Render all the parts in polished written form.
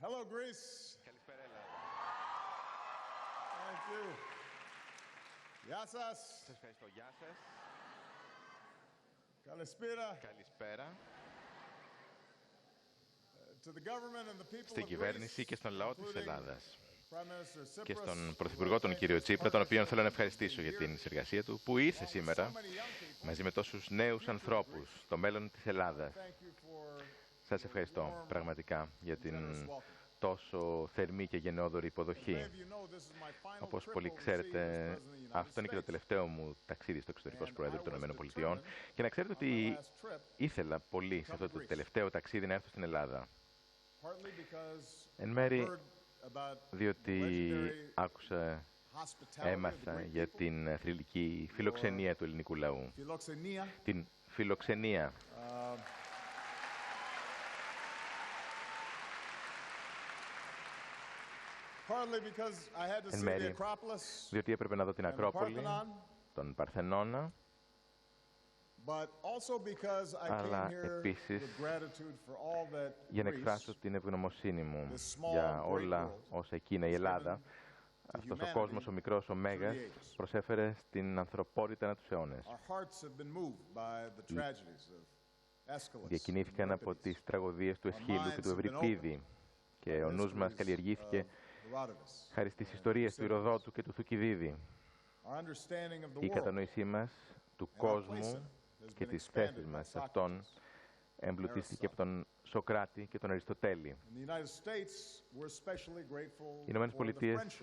Hello, Greece. Καλησπέρα, Ελλάδα. Thank you. Γεια σας. Σας ευχαριστώ. Γεια σας. Καλησπέρα. Καλησπέρα. To the government and the people Στην of κυβέρνηση Greece, και στον λαό της including Ελλάδας Prime Minister και Tsipras, στον Πρωθυπουργό τον κύριο Τσίπρα, τον οποίο θέλω να ευχαριστήσω για την συνεργασία του, που ήρθε σήμερα μαζί με τόσους νέους ανθρώπους, το μέλλον της Ελλάδας. Thank you for Σας ευχαριστώ πραγματικά για την τόσο θερμή και γενναιόδορη υποδοχή. Όπως πολύ ξέρετε, αυτό είναι και το τελευταίο μου ταξίδι στο εξωτερικό ως Πρόεδρο των ΗΠΑ και να ξέρετε ότι ήθελα πολύ σε αυτό το τελευταίο ταξίδι να έρθω στην Ελλάδα. Εν μέρει διότι έμαθα για την θρυλική φιλοξενία του ελληνικού λαού. Την φιλοξενία. Εν μέρει διότι έπρεπε να δω την Ακρόπολη, τον Παρθενώνα, αλλά επίσης για να εκφράσω την ευγνωμοσύνη μου για όλα όσα εκείνα η Ελλάδα, αυτός ο κόσμος, ο μικρός, ο μέγας, προσέφερε στην ανθρωπότητα ανά τους αιώνες. Διακινήθηκαν από τις τραγωδίες του Εσχύλου και του Ευρυπίδη και ο νους μας καλλιεργήθηκε χάρη στις ιστορίες του Ηροδότου και του Θουκυδίδη. Η κατανόησή μας του κόσμου και της θέσης μας σε αυτόν εμπλουτίστηκε από τον Σοκράτη και τον Αριστοτέλη. Οι Ηνωμένες Πολιτείες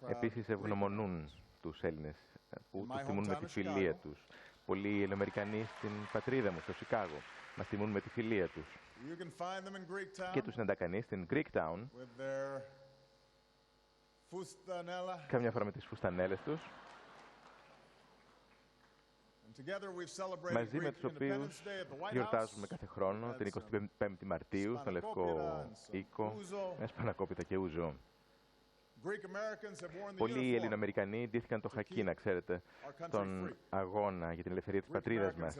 επίσης ευγνωμονούν τους Έλληνες που τους τιμούν με τη φιλία τους. Πολλοί Ελληνοαμερικανοί στην πατρίδα μου, στο Σικάγο, μας τιμούν με τη φιλία τους. Και τους συναντά κανείς στην Greek Town, καμιά φορά με τις φουστανέλες τους, μαζί με τους οποίους γιορτάζουμε κάθε χρόνο την 25η Μαρτίου στον Λευκό Οίκο, με σπανακόπιτα και ούζο. Πολλοί Ελληνοαμερικανοί ντύθηκαν το χακί, να ξέρετε, στον αγώνα για την ελευθερία της πατρίδας μας.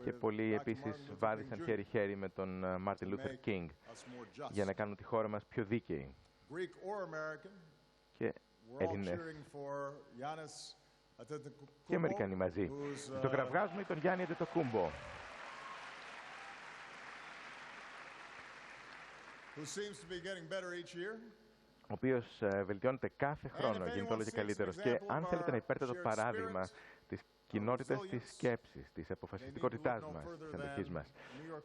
Και πολλοί επίσης βάδισαν χέρι-χέρι με τον Μάρτιν Λούθερ Κίνγκ για να κάνουν τη χώρα μας πιο δίκαιη. Και Έλληνες και Αμερικανοί μαζί. Το κραυγάζουμε τον Γιάννη Αντετοκούμπο, ο οποίος βελτιώνεται κάθε χρόνο, γίνεται όλο και καλύτερος. Και αν θέλετε να υπέρτε το παράδειγμα της κοινότητας της σκέψης, της αποφασιστικότητάς μας, της αντοχής μας,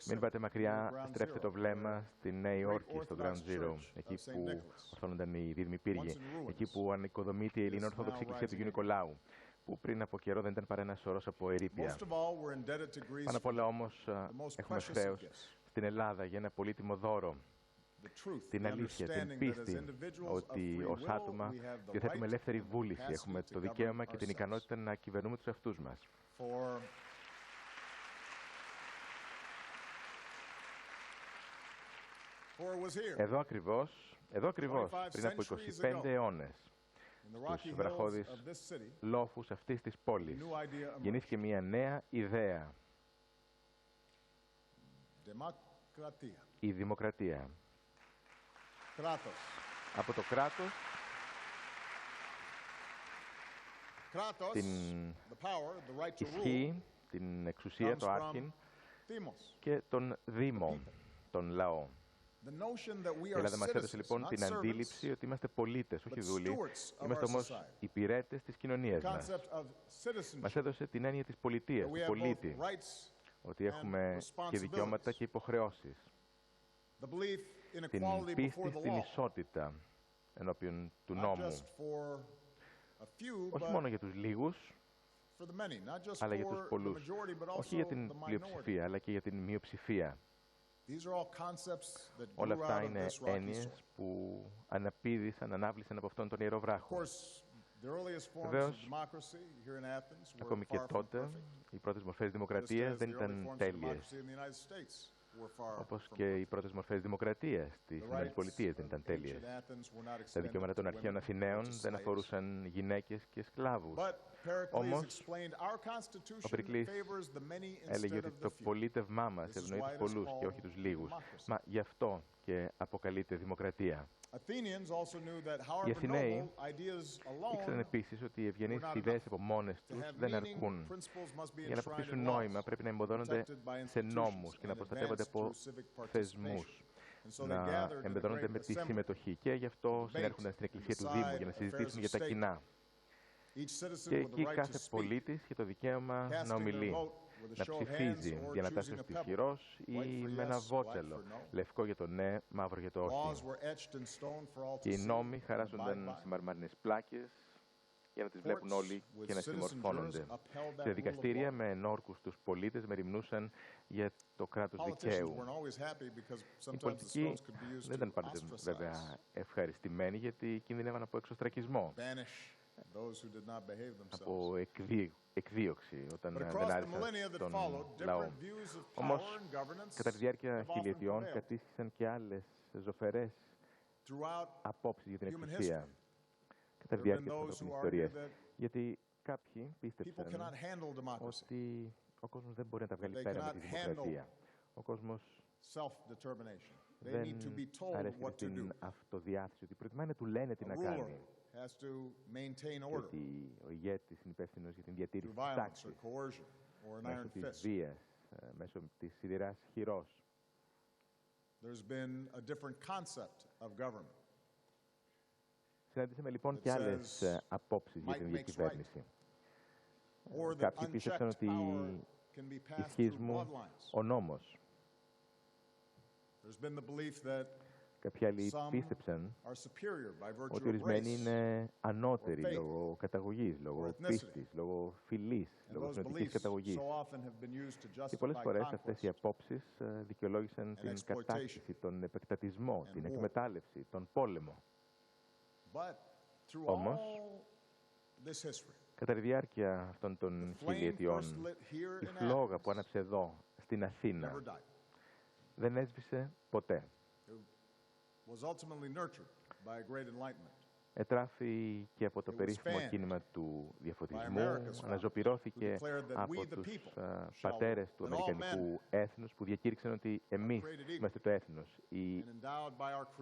μην πάτε μακριά, στρέψτε το βλέμμα στη Νέα Υόρκη, στο Ground Zero, εκεί που ορθώνονταν οι δίδυμοι πύργοι, εκεί που ανοικοδομείται η Ελληνοορθόδοξη Εκκλησία του Αγίου Νικολάου, που πριν από καιρό δεν ήταν παρά ένας σωρός από ερείπια. Πάνω απ' όλα όμως έχουμε χρέος στην Ελλάδα για ένα πολύτιμο δώρο. Την αλήθεια, την πίστη ότι ως άτομα διαθέτουμε ελεύθερη βούληση, έχουμε το δικαίωμα και την ικανότητα να κυβερνούμε τους εαυτούς μας. Εδώ ακριβώς, πριν από 25 αιώνες, στους βραχώδεις λόφους αυτής της πόλης, γεννήθηκε μια νέα ιδέα. Η δημοκρατία. Από το κράτος, την ισχύ, την εξουσία, το άρχιν και τον δήμο, τον λαό. Η Ελλάδα μας έδωσε λοιπόν την αντίληψη ότι είμαστε πολίτες, όχι δούλοι, είμαστε όμως υπηρέτες της κοινωνίας μας. Μας έδωσε την έννοια της πολιτείας, του πολίτη, ότι έχουμε και δικαιώματα και υποχρεώσεις. Την πίστη στην ισότητα ενώπιον του νόμου, όχι μόνο για τους λίγους, αλλά για τους πολλούς, όχι για την πλειοψηφία, αλλά και για την μειοψηφία. Όλα αυτά είναι έννοιες που ανάβλησαν από αυτόν τον ιερό βράχο. Βεβαίως, ακόμη και τότε, οι πρώτες μορφές δημοκρατίας δεν ήταν τέλειες. Όπως και οι πρώτες μορφές δημοκρατίας στις ΗΠΑ δεν ήταν τέλειες. Τα δικαιώματα των αρχαίων Αθηναίων δεν αφορούσαν γυναίκες και σκλάβους. Όμως, ο Περικλής έλεγε ότι το πολίτευμά μας ευνοεί τους πολλούς και όχι τους λίγους. Μα γι' αυτό και αποκαλεί αποκαλείται δημοκρατία. Athenians also knew that Οι however Αθηναίοι noble ideas ήξεραν alone επίσης ότι οι ευγενείς were not ιδέες enough. από μόνες To τους have δεν meaning, αρκούν. principles must be Για να enshrined αποκτήσουν in νόημα laws, πρέπει να εμποδώνονται protected by σε institutions, νόμους και να and προστατεύονται advanced από through civic participation. θεσμούς, And so they να gathered in the εμπεδώνονται great με τη assembly. συμμετοχή και γι' αυτό συνέρχονταν στην εκκλησία του Δήμου για να συζητήσουν για τα κοινά. Και εκεί κάθε πολίτης είχε το δικαίωμα να ομιλεί, να ψηφίζει διανατάσσεως της χειρός ή με ένα βότσαλο, λευκό για το ναι, μαύρο για το όχι. Και οι νόμοι χαράζονταν σε μαρμαρινές πλάκες για να τις βλέπουν όλοι και να συμμορφώνονται. Σε δικαστήρια με ενόρκους τους πολίτες μεριμνούσαν για το κράτος δικαίου. Οι πολιτικοί δεν ήταν πάντοτε βέβαια ευχαριστημένοι γιατί κινδυνεύαν από εξωστρακισμό, από εκδίωξη όταν δεν άρεσαν τον λαό. Όμως, κατά τη διάρκεια χιλιετιών κατήσχησαν και άλλες ζωφερές απόψεις για την Εκκλησία κατά τη διάρκεια της ανθρώπινης ιστορίας. Γιατί κάποιοι πίστεψαν ότι ο κόσμος δεν μπορεί να τα βγάλει πέρα με τη δημοκρατία. Ο κόσμος δεν αρέσει στην αυτοδιάθεση, ότι προτιμάει να του λένε τι να κάνει. Και ότι ο ηγέτης είναι υπεύθυνος για την διατήρηση της τάξης μέσω της βίας, μέσω της σιδηράς χειρός. Συναντήσαμε λοιπόν και άλλες απόψεις για την διακυβέρνηση. Κάποιοι πίστεψαν ότι ισχύς μου ο νόμος. Κάποιοι άλλοι πίστεψαν ότι ορισμένοι είναι ανώτεροι λόγω καταγωγής, λόγω πίστης, λόγω φυλής, λόγω εθνοτικής καταγωγής. Και πολλές φορές αυτές οι απόψεις δικαιολόγησαν την κατάκτηση, τον επεκτατισμό, την εκμετάλλευση, τον πόλεμο. Όμως, κατά τη διάρκεια αυτών των χιλιετιών, η φλόγα που άναψε εδώ, στην Αθήνα, δεν έσβησε ποτέ. Ετράφη και από το περίφημο κίνημα του διαφωτισμού, αναζωπυρώθηκε από τους πατέρες του αμερικανικού έθνους που διακήρυξαν ότι εμείς είμαστε το έθνος, οι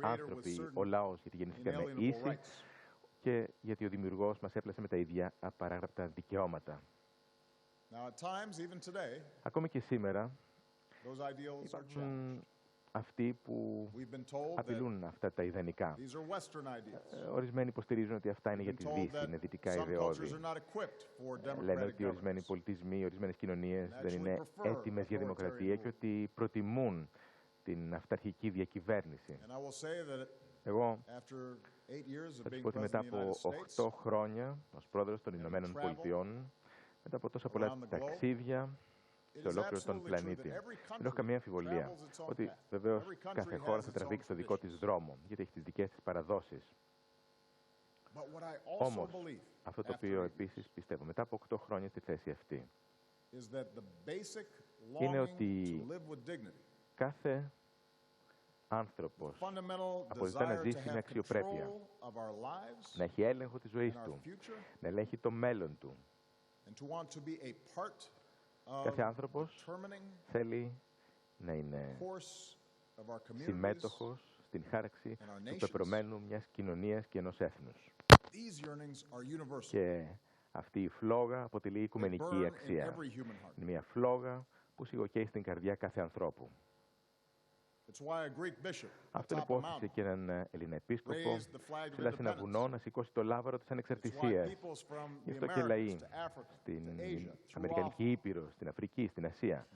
άνθρωποι, ο λαός, γιατί γεννηθήκαμε ίσοι και γιατί ο δημιουργός μας έπλασε με τα ίδια απαράγραπτα δικαιώματα. Ακόμη και σήμερα υπάρχουν αυτοί που απειλούν αυτά τα ιδανικά. Ορισμένοι υποστηρίζουν ότι αυτά είναι για τη Δύση, είναι δυτικά ιδεώδη. Λένε ότι ορισμένοι πολιτισμοί, ορισμένες κοινωνίες δεν είναι έτοιμες για δημοκρατία και ότι προτιμούν την αυταρχική διακυβέρνηση. Εγώ θα τους πω ότι μετά από 8 χρόνια ως πρόεδρος των Ηνωμένων Πολιτειών, μετά από τόσα πολλά ταξίδια σε ολόκληρο τον πλανήτη, δεν έχω καμία αμφιβολία ότι βεβαίως κάθε χώρα θα τραβήξει το δικό της δρόμο, γιατί έχει τις δικές της παραδόσεις. Όμως, αυτό το οποίο επίσης πιστεύω μετά από 8 χρόνια στη θέση αυτή, είναι ότι κάθε άνθρωπος αποζητά να ζήσει με αξιοπρέπεια, να έχει έλεγχο της ζωής του, να ελέγχει το μέλλον του. Κάθε άνθρωπος θέλει να είναι συμμέτοχος στην χάραξη του πεπρωμένου μιας κοινωνίας και ενός έθνους. Και αυτή η φλόγα αποτελεί οικουμενική αξία. Είναι μια φλόγα που σιγοκαίει στην καρδιά κάθε ανθρώπου. Αυτό υπόθεσε και έναν Έλληνα επίσκοπο ψηλά σε ένα βουνό να σηκώσει το λάβαρο της ανεξαρτησίας. Γι' αυτό και λαοί στην Αμερικανική Ήπειρο, στην Αφρική, στην Ασία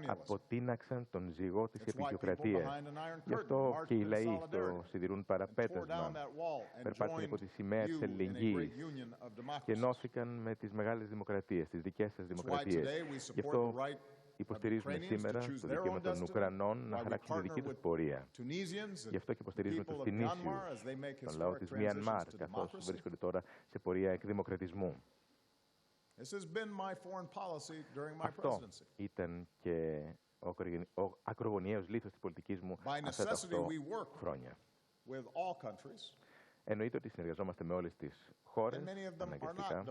αποτείναξαν τον ζυγό της επικιοκρατίας. Γι' αυτό και οι λαοί στο σιδηρούν παραπέτασμα περπάτησαν υπό τη σημαία της αλληλεγγύης και ενώθηκαν με τις μεγάλες δημοκρατίες, τις δικές σας δημοκρατίες. Γι' αυτό υποστηρίζουμε σήμερα το δικαίωμα των Ουκρανών να χαράξουν τη δική τους πορεία. Γι' αυτό και υποστηρίζουμε τους Τινήσιους, τον λαό της Μιανμάρ, καθώς βρίσκονται τώρα σε πορεία εκδημοκρατισμού. Αυτό ήταν και ο ακρογωνιαίος λίθος της πολιτικής μου αυτά τα 8 χρόνια. Εννοείται ότι συνεργαζόμαστε με όλες τις χώρες, αναγκαστικά.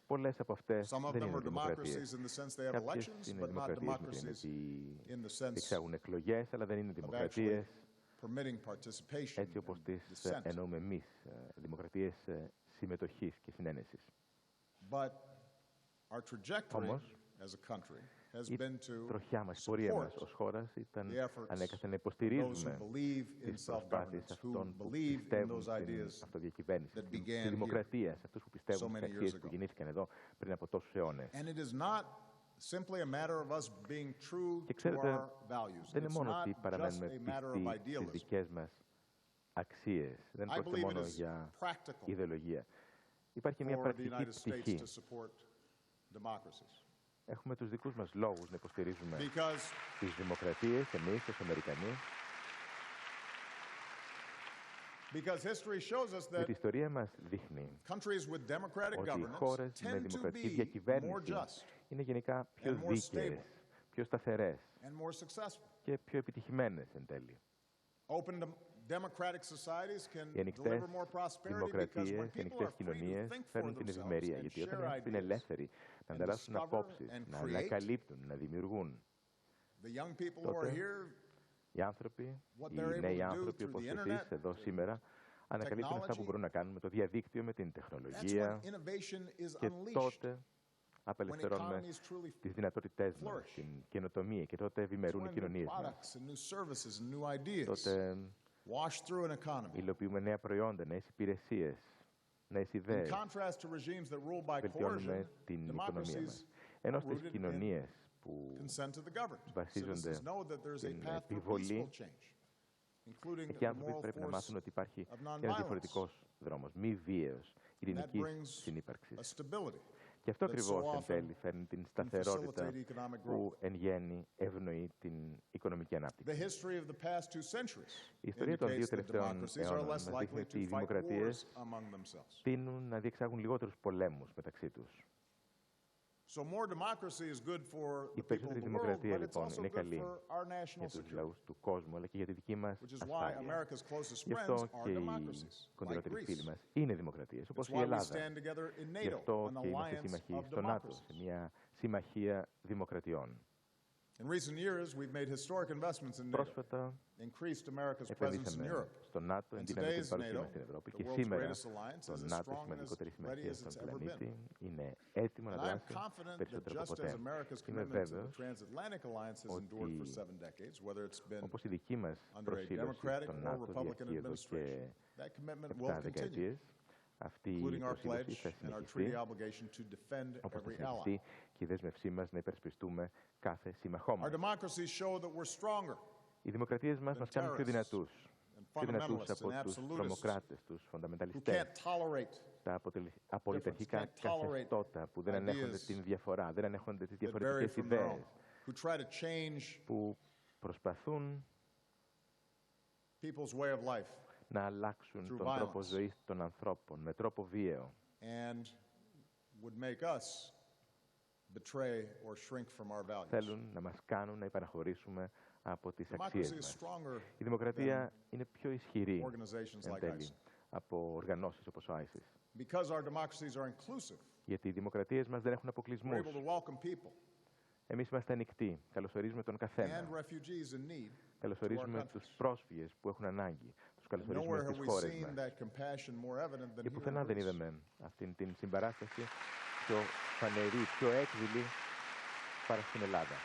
Πολλές από αυτές δεν είναι δημοκρατίες. Κάποιες είναι δημοκρατίες με την ότι εξάγουν εκλογές, αλλά δεν είναι δημοκρατίες. έτσι όπως τις εννοούμε εμείς, δημοκρατίες συμμετοχής και συνένεσης. Όμως, η τροχιά μας, η πορεία μας ως χώρας ήταν ανέκαθεν να υποστηρίζουμε τις προσπάθειες αυτών που πιστεύουν στην αυτοδιακυβέρνηση, στη δημοκρατία, σε αυτούς που πιστεύουν στις αξίες που γεννήθηκαν εδώ πριν από τόσους αιώνες. Και ξέρετε, δεν είναι μόνο ότι παραμένουμε πιστοί στις δικές μας αξίες, δεν πρόκειται μόνο για ιδεολογία. Υπάρχει μια πρακτική πτυχή. Έχουμε τους δικούς μας λόγους να υποστηρίζουμε τις δημοκρατίες, εμείς, ως Αμερικανοί. Γιατί η ιστορία μας δείχνει ότι οι χώρες με δημοκρατική διακυβέρνηση είναι γενικά πιο δίκαιες, πιο σταθερές και πιο επιτυχημένες εν τέλει. Οι ανοιχτές δημοκρατίες, οι ανοιχτές κοινωνίες φέρνουν την ευημερία, γιατί όταν οι άνθρωποι είναι ελεύθεροι να ανταλλάσσουν απόψεις, να ανακαλύπτουν, να δημιουργούν, τότε οι άνθρωποι, οι νέοι άνθρωποι όπως εσείς εδώ σήμερα, ανακαλύπτουν αυτά που μπορούν να κάνουν με το διαδίκτυο, με την τεχνολογία και τότε απελευθερώνουμε τις δυνατότητές μας, την καινοτομία και τότε ευημερούν οι κοινωνίες μας. Τότε υλοποιούμε νέα προϊόντα, νέες υπηρεσίες, νέες ιδέες. Βελτιώνουμε την οικονομία μας. Ενώ στις κοινωνίες που βασίζονται στην επιβολή, εκεί οι άνθρωποι πρέπει να μάθουν ότι υπάρχει ένας διαφορετικός δρόμος, μη βίαιος, ειρηνικής συνύπαρξης. Και αυτό ακριβώς εν τέλει φέρνει την σταθερότητα που εν γέννη ευνοεί την οικονομική ανάπτυξη. Η ιστορία των δύο τελευταίων αιώνων μας δείχνει ότι οι δημοκρατίες τείνουν να διεξάγουν λιγότερους πολέμους μεταξύ τους. Η περισσότερη δημοκρατία λοιπόν είναι καλή για τους λαούς του κόσμου, αλλά και για τη δική μας ασφάλεια. Γι' αυτό και οι κοντινότεροι φίλοι μας είναι δημοκρατίες, όπως η Ελλάδα. Γι' αυτό και είμαστε σύμμαχοι στο ΝΑΤΟ, σε μια συμμαχία δημοκρατιών. Πρόσφατα επενδύσαμε στο ΝΑΤΟ, εντείναμε την παρουσία μας στην Ευρώπη και σήμερα το ΝΑΤΟ, η σημαντικότερη συμμαχία στον πλανήτη, είναι έτοιμο να δράσει περισσότερο από ποτέ. Είμαι βέβαιος ότι όπως η δική μας προσήλωση στο ΝΑΤΟ διαρκεί εδώ και 7 δεκαετίες, αυτή η προσήλωση θα συνεχιστεί, όπως θα συνεχιστεί και η δέσμευσή μας να υπερασπιστούμε κάθε σύμμαχό μας. Οι δημοκρατίες μας μας κάνουν πιο δυνατούς από τους τρομοκράτες, τους φονταμενταλιστές, τα απολυταρχικά καθεστώτα που δεν ανέχονται την διαφορά, δεν ανέχονται τις διαφορετικές ιδέες, που προσπαθούν να αλλάξουν τον τρόπο ζωής των ανθρώπων με τρόπο βίαιο θέλουν να μας κάνουν να υπαναχωρήσουμε από τις αξίες μας. Η δημοκρατία είναι πιο ισχυρή εν τέλει από οργανώσεις όπως ο ISIS. Γιατί οι δημοκρατίες μας δεν έχουν αποκλεισμούς. Εμείς είμαστε ανοιχτοί, καλωσορίζουμε τον καθένα. Καλωσορίζουμε τους πρόσφυγες που έχουν ανάγκη. Τους καλωσορίζουμε στις χώρες μας. Και πουθενά δεν είδαμε αυτήν την συμπαράσταση πιο φανερή, πιο έκδηλη παρά στην Ελλάδα.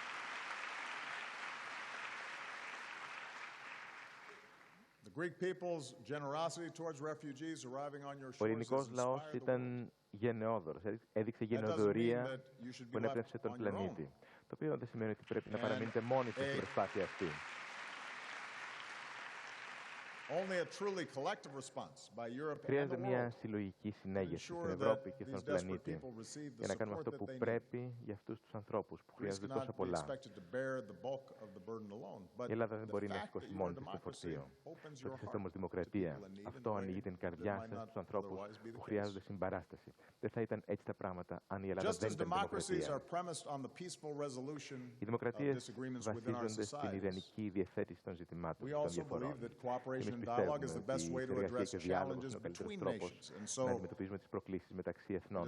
Ο ελληνικός λαός ήταν γενναιόδωρος, έδειξε γενναιοδωρία που ενέπνευσε τον πλανήτη. Το οποίο δεν σημαίνει ότι πρέπει να παραμείνετε μόνοι στην προσπάθεια αυτή. Χρειάζεται μια συλλογική συνέγερση στην Ευρώπη και στον πλανήτη για να κάνουμε αυτό που πρέπει για αυτούς τους ανθρώπους που χρειάζονται τόσα πολλά. Η Ελλάδα δεν μπορεί να σηκώσει μόνη της το φορτίο. Προτίθεται όμως δημοκρατία. Αυτό ανοίγει την καρδιά σας στους ανθρώπους που χρειάζονται συμπαράσταση. Δεν θα ήταν έτσι τα πράγματα αν η Ελλάδα δεν ήταν δημοκρατία. Οι δημοκρατίες βασίζονται στην ιδανική διευθέτηση των ζητημάτων, των διαφορών. Πιστεύουμε ότι η συνεργασία και ο διάλογος είναι ο καλύτερος τρόπος να αντιμετωπίζουμε τις προκλήσεις μεταξύ εθνών.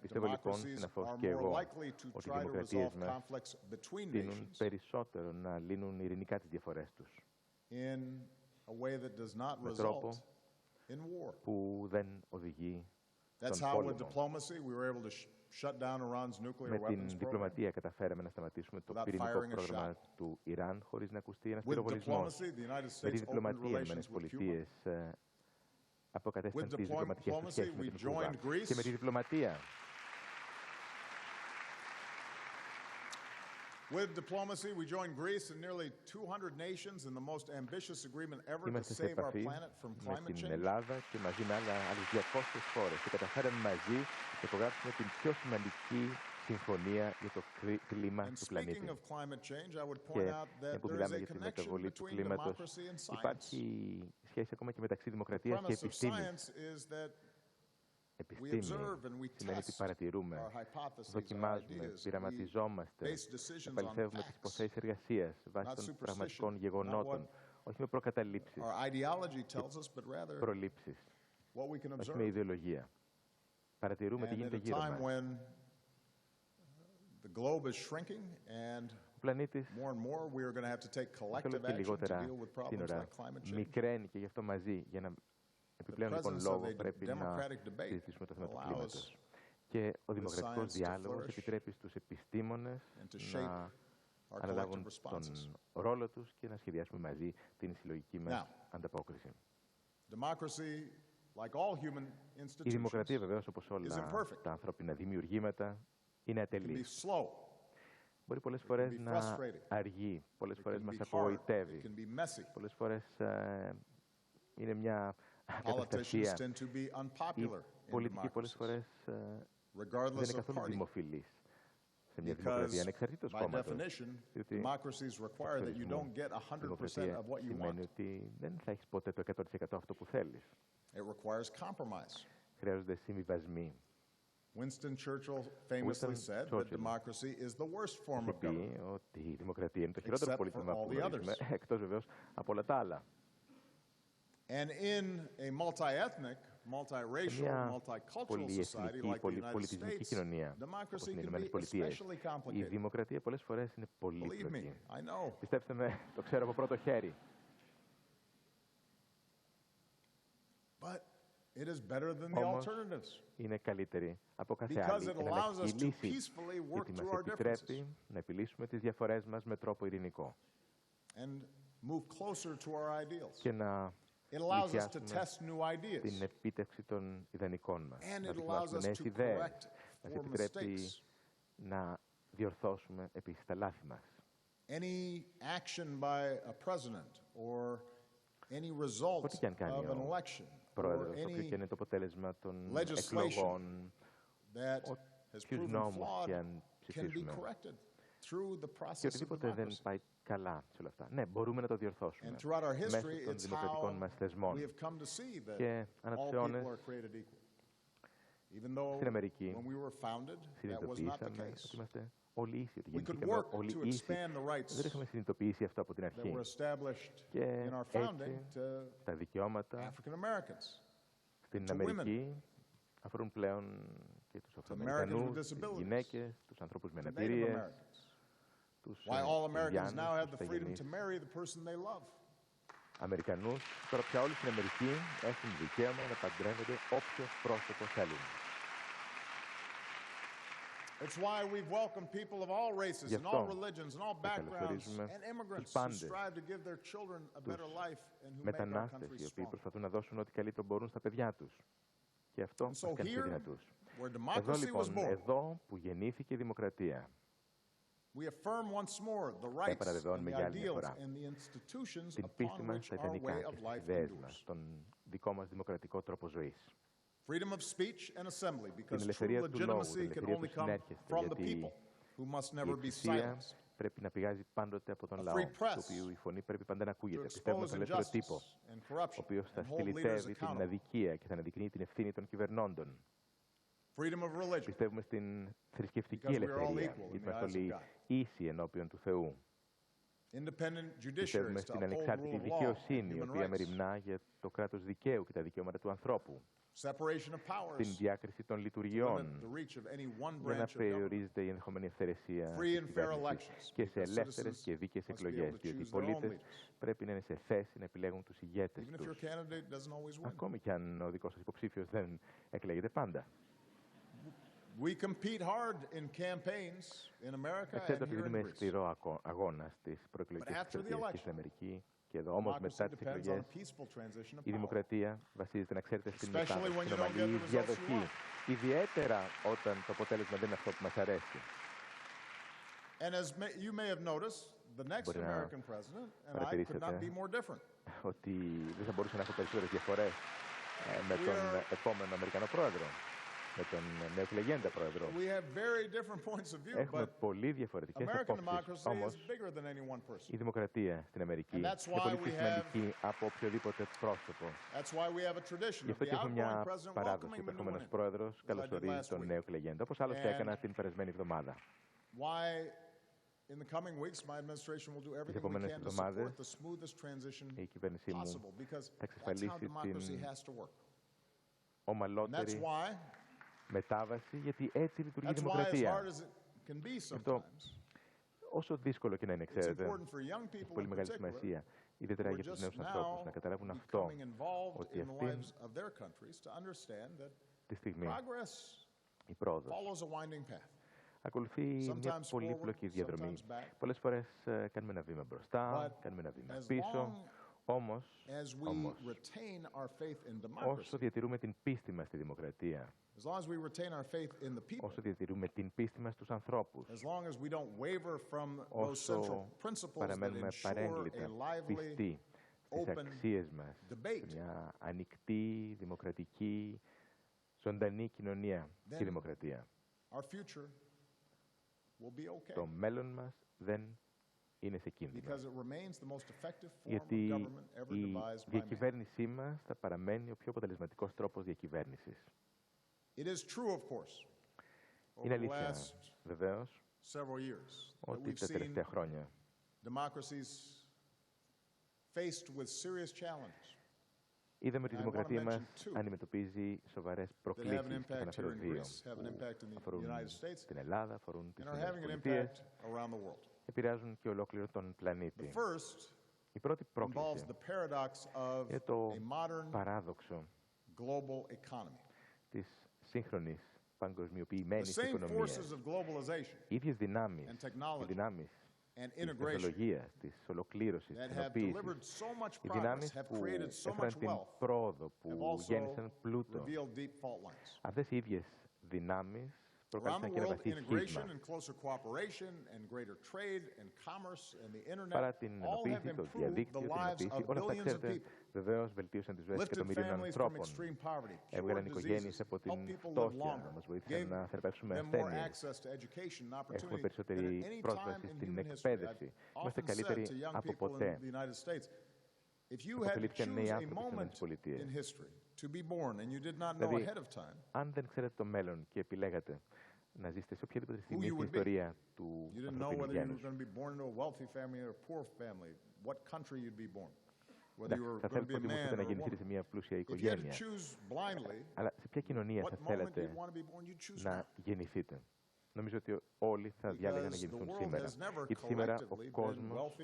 Πιστεύω λοιπόν, συναφώς και εγώ, ότι οι δημοκρατίες μας τείνουν περισσότερο να λύνουν ειρηνικά τις διαφορές τους. in a way that does not με result τρόπο in war. που δεν οδηγεί That's στον how with πόλεμο. diplomacy we were able to shut down Iran's nuclear Με weapons την program. διπλωματία καταφέραμε να σταματήσουμε το Without πυρηνικό firing a πρόγραμμα shot. του Ιράν χωρίς να ακουστεί ένας With πυροβολισμός. diplomacy, the United Με τη States opened διπλωματία, οι relations Ηνωμένες with Cuba. Πολιτείες αποκατέστησαν With τις διπλωματικές τους diplomacy, σχέσεις με we την Κούβα. joined Greece. Και με τη διπλωματία With diplomacy, we joined Greece and nearly 200 nations in the most ambitious agreement ever to είμαστε σε save our επαφή planet from με climate την change. Ελλάδα και μαζί με άλλες 200 χώρες και καταφέραμε μαζί να υπογράψουμε την πιο σημαντική συμφωνία για το κλίμα And του speaking πλανήτη. of climate change, I would Και point out μια that που there is μιλάμε a για την connection μεταβολή του between κλίματος, democracy and science. υπάρχει σχέση ακόμα και μεταξύ The δημοκρατίας και premise of επιστήμης. science is that we Επιστήμη observe and we σημαίνει ότι test παρατηρούμε, our hypotheses, our δοκιμάζουμε, ideas. We πειραματιζόμαστε, base decisions on επαληθεύουμε τις facts, υποθέσεις εργασίας βάσει not των superstition, πραγματικών not γεγονότων, όχι με προκαταλήψεις, our ideology tells us, but rather προλήψεις, what we can όχι με observe. ιδεολογία. Παρατηρούμε τι And at γίνεται a γύρω time μας. when the globe is shrinking and Ο πλανήτης more and more we are going to have to take όλο collective και action to λιγότερα deal with problems σύνορα like climate change. μικραίνει και γι' αυτό μαζί, για να επιπλέον λοιπόν presence of λόγο a πρέπει να democratic debate συζητήσουμε το θέμα του allows κλίματος. Και ο δημοκρατικός science to διάλογος flourish επιτρέπει στους επιστήμονες and to shape να our αναλάβουν collective τον responses. ρόλο τους και να σχεδιάσουμε μαζί την συλλογική μας Now, ανταπόκριση. Democracy, like all human Η δημοκρατία institutions, βεβαίως, όπως is όλα imperfect. τα ανθρώπινα δημιουργήματα, είναι can be ατελής. slow, Μπορεί πολλές φορές be να frustrating. αργεί, πολλές it φορές can μας be hard, it απογοητεύει, can be messy. πολλές φορές είναι μια Politicians καταστασία. tend to be Οι unpopular in πολιτικοί πολλές democracies, φορές δεν regardless είναι of καθόλου party. δημοφιλείς σε μια Because, δημοκρατία, ανεξαρτήτως by κόμματος. definition, Διότι democracies require that you don't get 100% δημοκρατία of what you σημαίνει want. ότι δεν θα έχεις ποτέ το 100% αυτό που θέλεις. It requires compromise. Χρειάζονται συμβιβασμοί. Winston Churchill famously said that Churchill democracy is the worst form Έχει of government. πει ότι η δημοκρατία είναι το χειρότερο Except πολίτημα for all που the γνωρίζουμε, others. εκτός βεβαίως από όλα τα άλλα. And in a multi-ethnic, Σε multi-racial, μια multicultural society πολυεθνική, like the United πολυπολιτισμική States, κοινωνία, όπως democracy είναι οι can Ηνωμένες be Πολιτείες, especially η complicated. δημοκρατία πολλές φορές είναι Believe me, πολύπλοκη. I know. Πιστέψτε με, το ξέρω από πρώτο χέρι. But it is better than the Όμως, alternatives. είναι καλύτερη από κάθε Because άλλη it allows εναλλακτική us to λύση, peacefully work γιατί through μας our differences επιτρέπει να επιλύσουμε τις διαφορές μας με τρόπο ειρηνικό and move closer to our ideals. και να It allows us to πλησιάσουμε test new την ideas. επίτευξη των ιδανικών μας, And να it allows δοκιμάσουμε us νέες to ιδέες, correct μας for επιτρέπει mistakes. να διορθώσουμε επίσης τα λάθη μας. Any action by a president or any result Ό,τι και αν κάνει of an ο election or πρόεδρος, όποιο και any είναι το αποτέλεσμα των legislation εκλογών, that has ποιους proven νόμους flawed και αν can be ψηφίσουμε corrected through the και process of οτιδήποτε δεν democracy. πάει καλά σε όλα αυτά. Ναι, μπορούμε να το διορθώσουμε And throughout our μέσω history, των it's δημοκρατικών how μας θεσμών. we have come to see that Και ανά τους all αιώνες people are created equal. Even though στην Αμερική when we were founded, that was not the συνειδητοποιήσαμε ότι case. είμαστε όλοι ίσοι, ότι We could γεννηθήκαμε work όλοι to ίσοι. expand the rights Δεν είχαμε συνειδητοποιήσει αυτό από την that αρχή. were established Και in our founding έτσι to τα δικαιώματα African Americans, στην to Αμερική αφορούν πλέον και τους Americans with Αφροαμερικανούς, τις disabilities, γυναίκες, τους ανθρώπους με to Native αναπηρίες, Americans. τους Why all Americans Ινδιάνους, now have τους the freedom Ταγενείς to marry the person they love. Αμερικανούς. Τώρα πια όλοι στην Αμερική έχουν δικαίωμα να παντρεύονται όποιο πρόσωπο θέλουν. It's why we've welcomed people of all races Γι' and all αυτό religions and all και backgrounds καλωσορίζουμε and immigrants τους who πάντες, strive to give their children a better life and who make our μετανάστες country οι οποίοι strong. προσπαθούν να δώσουν ό,τι καλύτερο μπορούν στα παιδιά τους. Και αυτό And μας so κάνει πιο here, δυνατούς. where Εδώ democracy was λοιπόν, born, εδώ που γεννήθηκε η δημοκρατία, we affirm once more the rights and επαναβεβαιώνουμε the για άλλη μια ideals φορά and the institutions την πίστη upon μας which στα our ιδανικά way και of στις life ιδέες endures. μας, τον δικό μας δημοκρατικό τρόπο ζωής. Freedom of speech and assembly, Την because true ελευθερία του λόγου, την legitimacy can ελευθερία only του come συνέρχεστε, from the γιατί people who must η never be εξουσία silenced. πρέπει να πηγάζει πάντοτε από τον A λαό, free press του οποίου η φωνή πρέπει πάντα να To ακούγεται. Πιστεύουμε expose στον ελεύθερο injustice τύπο, and ο corruption οποίος θα and hold leaders στυλιτεύει την accountable. αδικία και θα αναδεικνύει την ευθύνη των κυβερνώντων. Freedom of religion, Πιστεύουμε στην θρησκευτική Because we are all ελευθερία, equal in γιατί the είμαστε eyes of όλοι God. ίσοι ενώπιον του Θεού. Πιστεύουμε στην ανεξάρτητη δικαιοσύνη, η οποία μεριμνά για το κράτος δικαίου και τα δικαιώματα του ανθρώπου. Στην διάκριση των λειτουργιών, για να περιορίζεται η ενδεχομένη ευθερεσία της κυβέρνησης και σε ελεύθερες και δίκαιες εκλογές, διότι οι πολίτες πρέπει να είναι σε θέση να επιλέγουν τους ηγέτες τους, ακόμη κι αν ο δικός σας υποψήφιος δεν εκλέγεται πάντα. Ξέρετε ότι δίνουμε σκληρό αγώνα στις προεκλογικές εκστρατείες και στην Αμερική και εδώ. Όμως μετά τις εκλογές η δημοκρατία βασίζεται, να ξέρετε, στην μετάβαση, στην ομαλή διαδοχή. Ιδιαίτερα όταν το αποτέλεσμα δεν είναι αυτό που μας αρέσει. Μπορεί να παρατηρήσετε ότι δεν θα μπορούσε να έχω περισσότερες διαφορές με τον επόμενο Αμερικανό πρόεδρο, με τον νεοεκλεγέντα πρόεδρο. Έχουμε πολύ διαφορετικές απόψεις, όμως η δημοκρατία στην Αμερική είναι πολύ πιο σημαντική από οποιοδήποτε πρόσωπο. Γι' αυτό και έχουμε μια παράδοση. Ο επερχόμενος πρόεδρος καλωσορίζει τον νεοεκλεγέντα, όπως άλλωστε έκανα την περασμένη εβδομάδα. Τις επόμενες εβδομάδες η κυβέρνησή μου θα εξασφαλίσει την ομαλότερη μετάβαση, γιατί έτσι λειτουργεί η δημοκρατία. Αυτό, όσο δύσκολο και να είναι, ξέρετε, έχει πολύ μεγάλη σημασία, ιδιαίτερα για τους νέους ανθρώπους, να καταλάβουν αυτό, ότι αυτή τη στιγμή η πρόοδος ακολουθεί μια πολύπλοκη διαδρομή. Πολλές φορές κάνουμε ένα βήμα μπροστά, κάνουμε ένα βήμα πίσω. Όμως, όσο διατηρούμε την πίστη μας στη δημοκρατία, όσο διατηρούμε την πίστη μας στους ανθρώπους, όσο παραμένουμε παρέγκλιτα πιστοί στις αξίες μας, σε μια ανοιχτή, δημοκρατική, ζωντανή κοινωνία και δημοκρατία, το μέλλον μας δεν είναι σε κίνδυνο. Γιατί η διακυβέρνησή μας θα παραμένει ο πιο αποτελεσματικός τρόπος διακυβέρνησης. Είναι αλήθεια, βεβαίως, ότι τα τελευταία χρόνια είδαμε ότι η δημοκρατία μας αντιμετωπίζει σοβαρές προκλήσεις. Θα αναφέρω δύο που αφορούν την Ελλάδα, αφορούν τις ΗΠΑ, επηρεάζουν και ολόκληρο τον πλανήτη. Η πρώτη πρόκληση είναι το παράδοξο της σύγχρονης παγκοσμιοποιημένης οικονομίας. Οι ίδιες δυνάμεις, οι δυνάμεις της τεχνολογίας, της ολοκλήρωσης, της ενοποίησης, οι δυνάμεις που έφεραν την πρόοδο, που γέννησαν πλούτο, αυτές οι ίδιες δυνάμεις προκάλεσαν και ένα βαθύ σχίσμα. Παρά την ενοποίηση, το διαδίκτυο, την ενοποίηση, όλα αυτά, ξέρετε, βεβαίως βελτίωσαν τις ζωές εκατομμυρίων ανθρώπων. Έβγαλαν οικογένειες από την φτώχεια, μας βοήθησαν να θεραπεύσουμε ασθένειες. Έχουμε περισσότερη πρόσβαση στην εκπαίδευση. Είμαστε καλύτεροι από ποτέ. Αποφελήθηκαν νέοι άνθρωποι στις ΗΠΑ. Δηλαδή, αν δεν ξέρετε το μέλλον και επιλέγατε να ζήσετε σε οποιαδήποτε στιγμή στην ιστορία του ανθρωπίνου γένους, θα θέλετε οπωσδήποτε να γεννηθείτε σε μια πλούσια οικογένεια. Αλλά σε ποια κοινωνία θα θέλετε να γεννηθείτε? Νομίζω ότι όλοι θα διάλεγαν να γεννηθούν σήμερα. Γιατί σήμερα ο κόσμος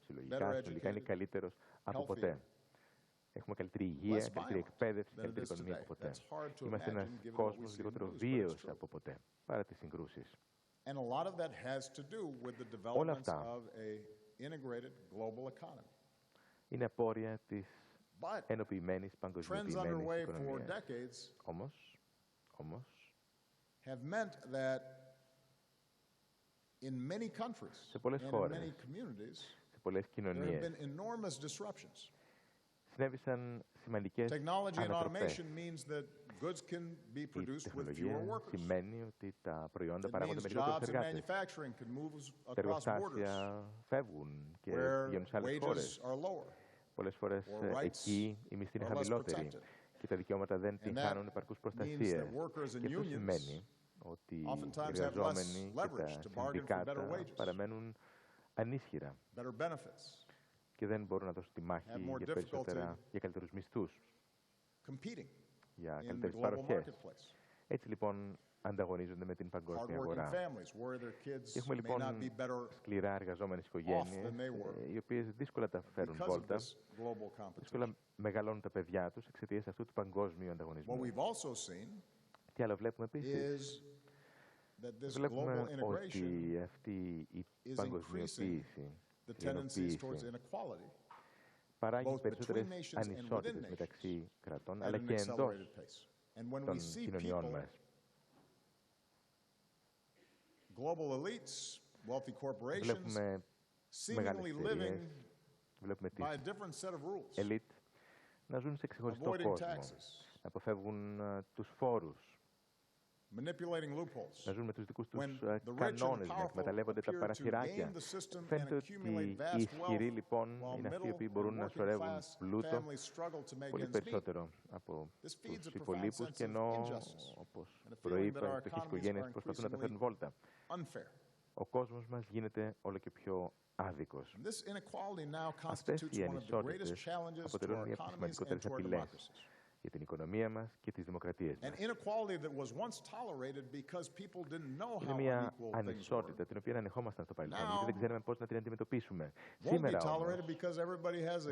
συλλογικά, συνολικά είναι καλύτερος από ποτέ. Έχουμε καλύτερη υγεία, καλύτερη εκπαίδευση, καλύτερη οικονομία από ποτέ. Είμαστε ένας κόσμος λιγότερο βίαιος από ποτέ, παρά τις συγκρούσεις. Όλα αυτά είναι απόρρια της ενοποιημένης παγκοσμιοποιημένης οικονομίας. Όμως, σε πολλές χώρες, σε πολλές κοινωνίες, συνέβησαν σημαντικές ανατροπές. Η τεχνολογία σημαίνει ότι τα προϊόντα παράγονται με λιγότερους εργάτες. Τα εργοστάσια φεύγουν και πηγαίνουν σε άλλες χώρες. Πολλές φορές εκεί η μισθή είναι χαμηλότερη και τα δικαιώματα δεν την χάνουν επαρκούς προστασίας. Και αυτό σημαίνει ότι οι εργαζόμενοι και τα συνδικάτα παραμένουν ανίσχυρα και δεν μπορούν να δώσουν τη μάχη για καλύτερους μισθούς, για καλύτερες παροχές. Έτσι λοιπόν ανταγωνίζονται με την παγκόσμια αγορά. Και έχουμε λοιπόν σκληρά εργαζόμενες οικογένειες, οι οποίες δύσκολα τα φέρουν βόλτα, δύσκολα μεγαλώνουν τα παιδιά τους εξαιτίας αυτού του παγκόσμιου ανταγωνισμού. Τι άλλο βλέπουμε επίσης? Βλέπουμε ότι αυτή η παγκοσμιοποίηση, η ενοποίηση, παράγει περισσότερες ανισότητες μεταξύ κρατών, αλλά και εντός των κοινωνιών μας. Βλέπουμε μεγάλες εταιρείες, βλέπουμε τις ελίτ να ζουν σε ξεχωριστό κόσμο, να αποφεύγουν τους φόρους, να ζουν με τους δικούς τους κανόνες, να εκμεταλλεύονται τα παραθυράκια. Φαίνεται ότι οι ισχυροί λοιπόν είναι αυτοί οι οποίοι μπορούν να σωρεύουν πλούτο πολύ περισσότερο από τους υπολείπους, και ενώ, όπως προείπα, οι φτωχές οικογένειες προσπαθούν να τα φέρουν βόλτα. Ο κόσμος μας γίνεται όλο και πιο άδικος. Αυτές οι ανισότητες αποτελούν μια από τις σημαντικότερες απειλές για την οικονομία μας και τις δημοκρατίες μας. Είναι μια ανισότητα την οποία ανεχόμασταν στο παρελθόν, γιατί δεν ξέραμε πώς να την αντιμετωπίσουμε. Σήμερα όμως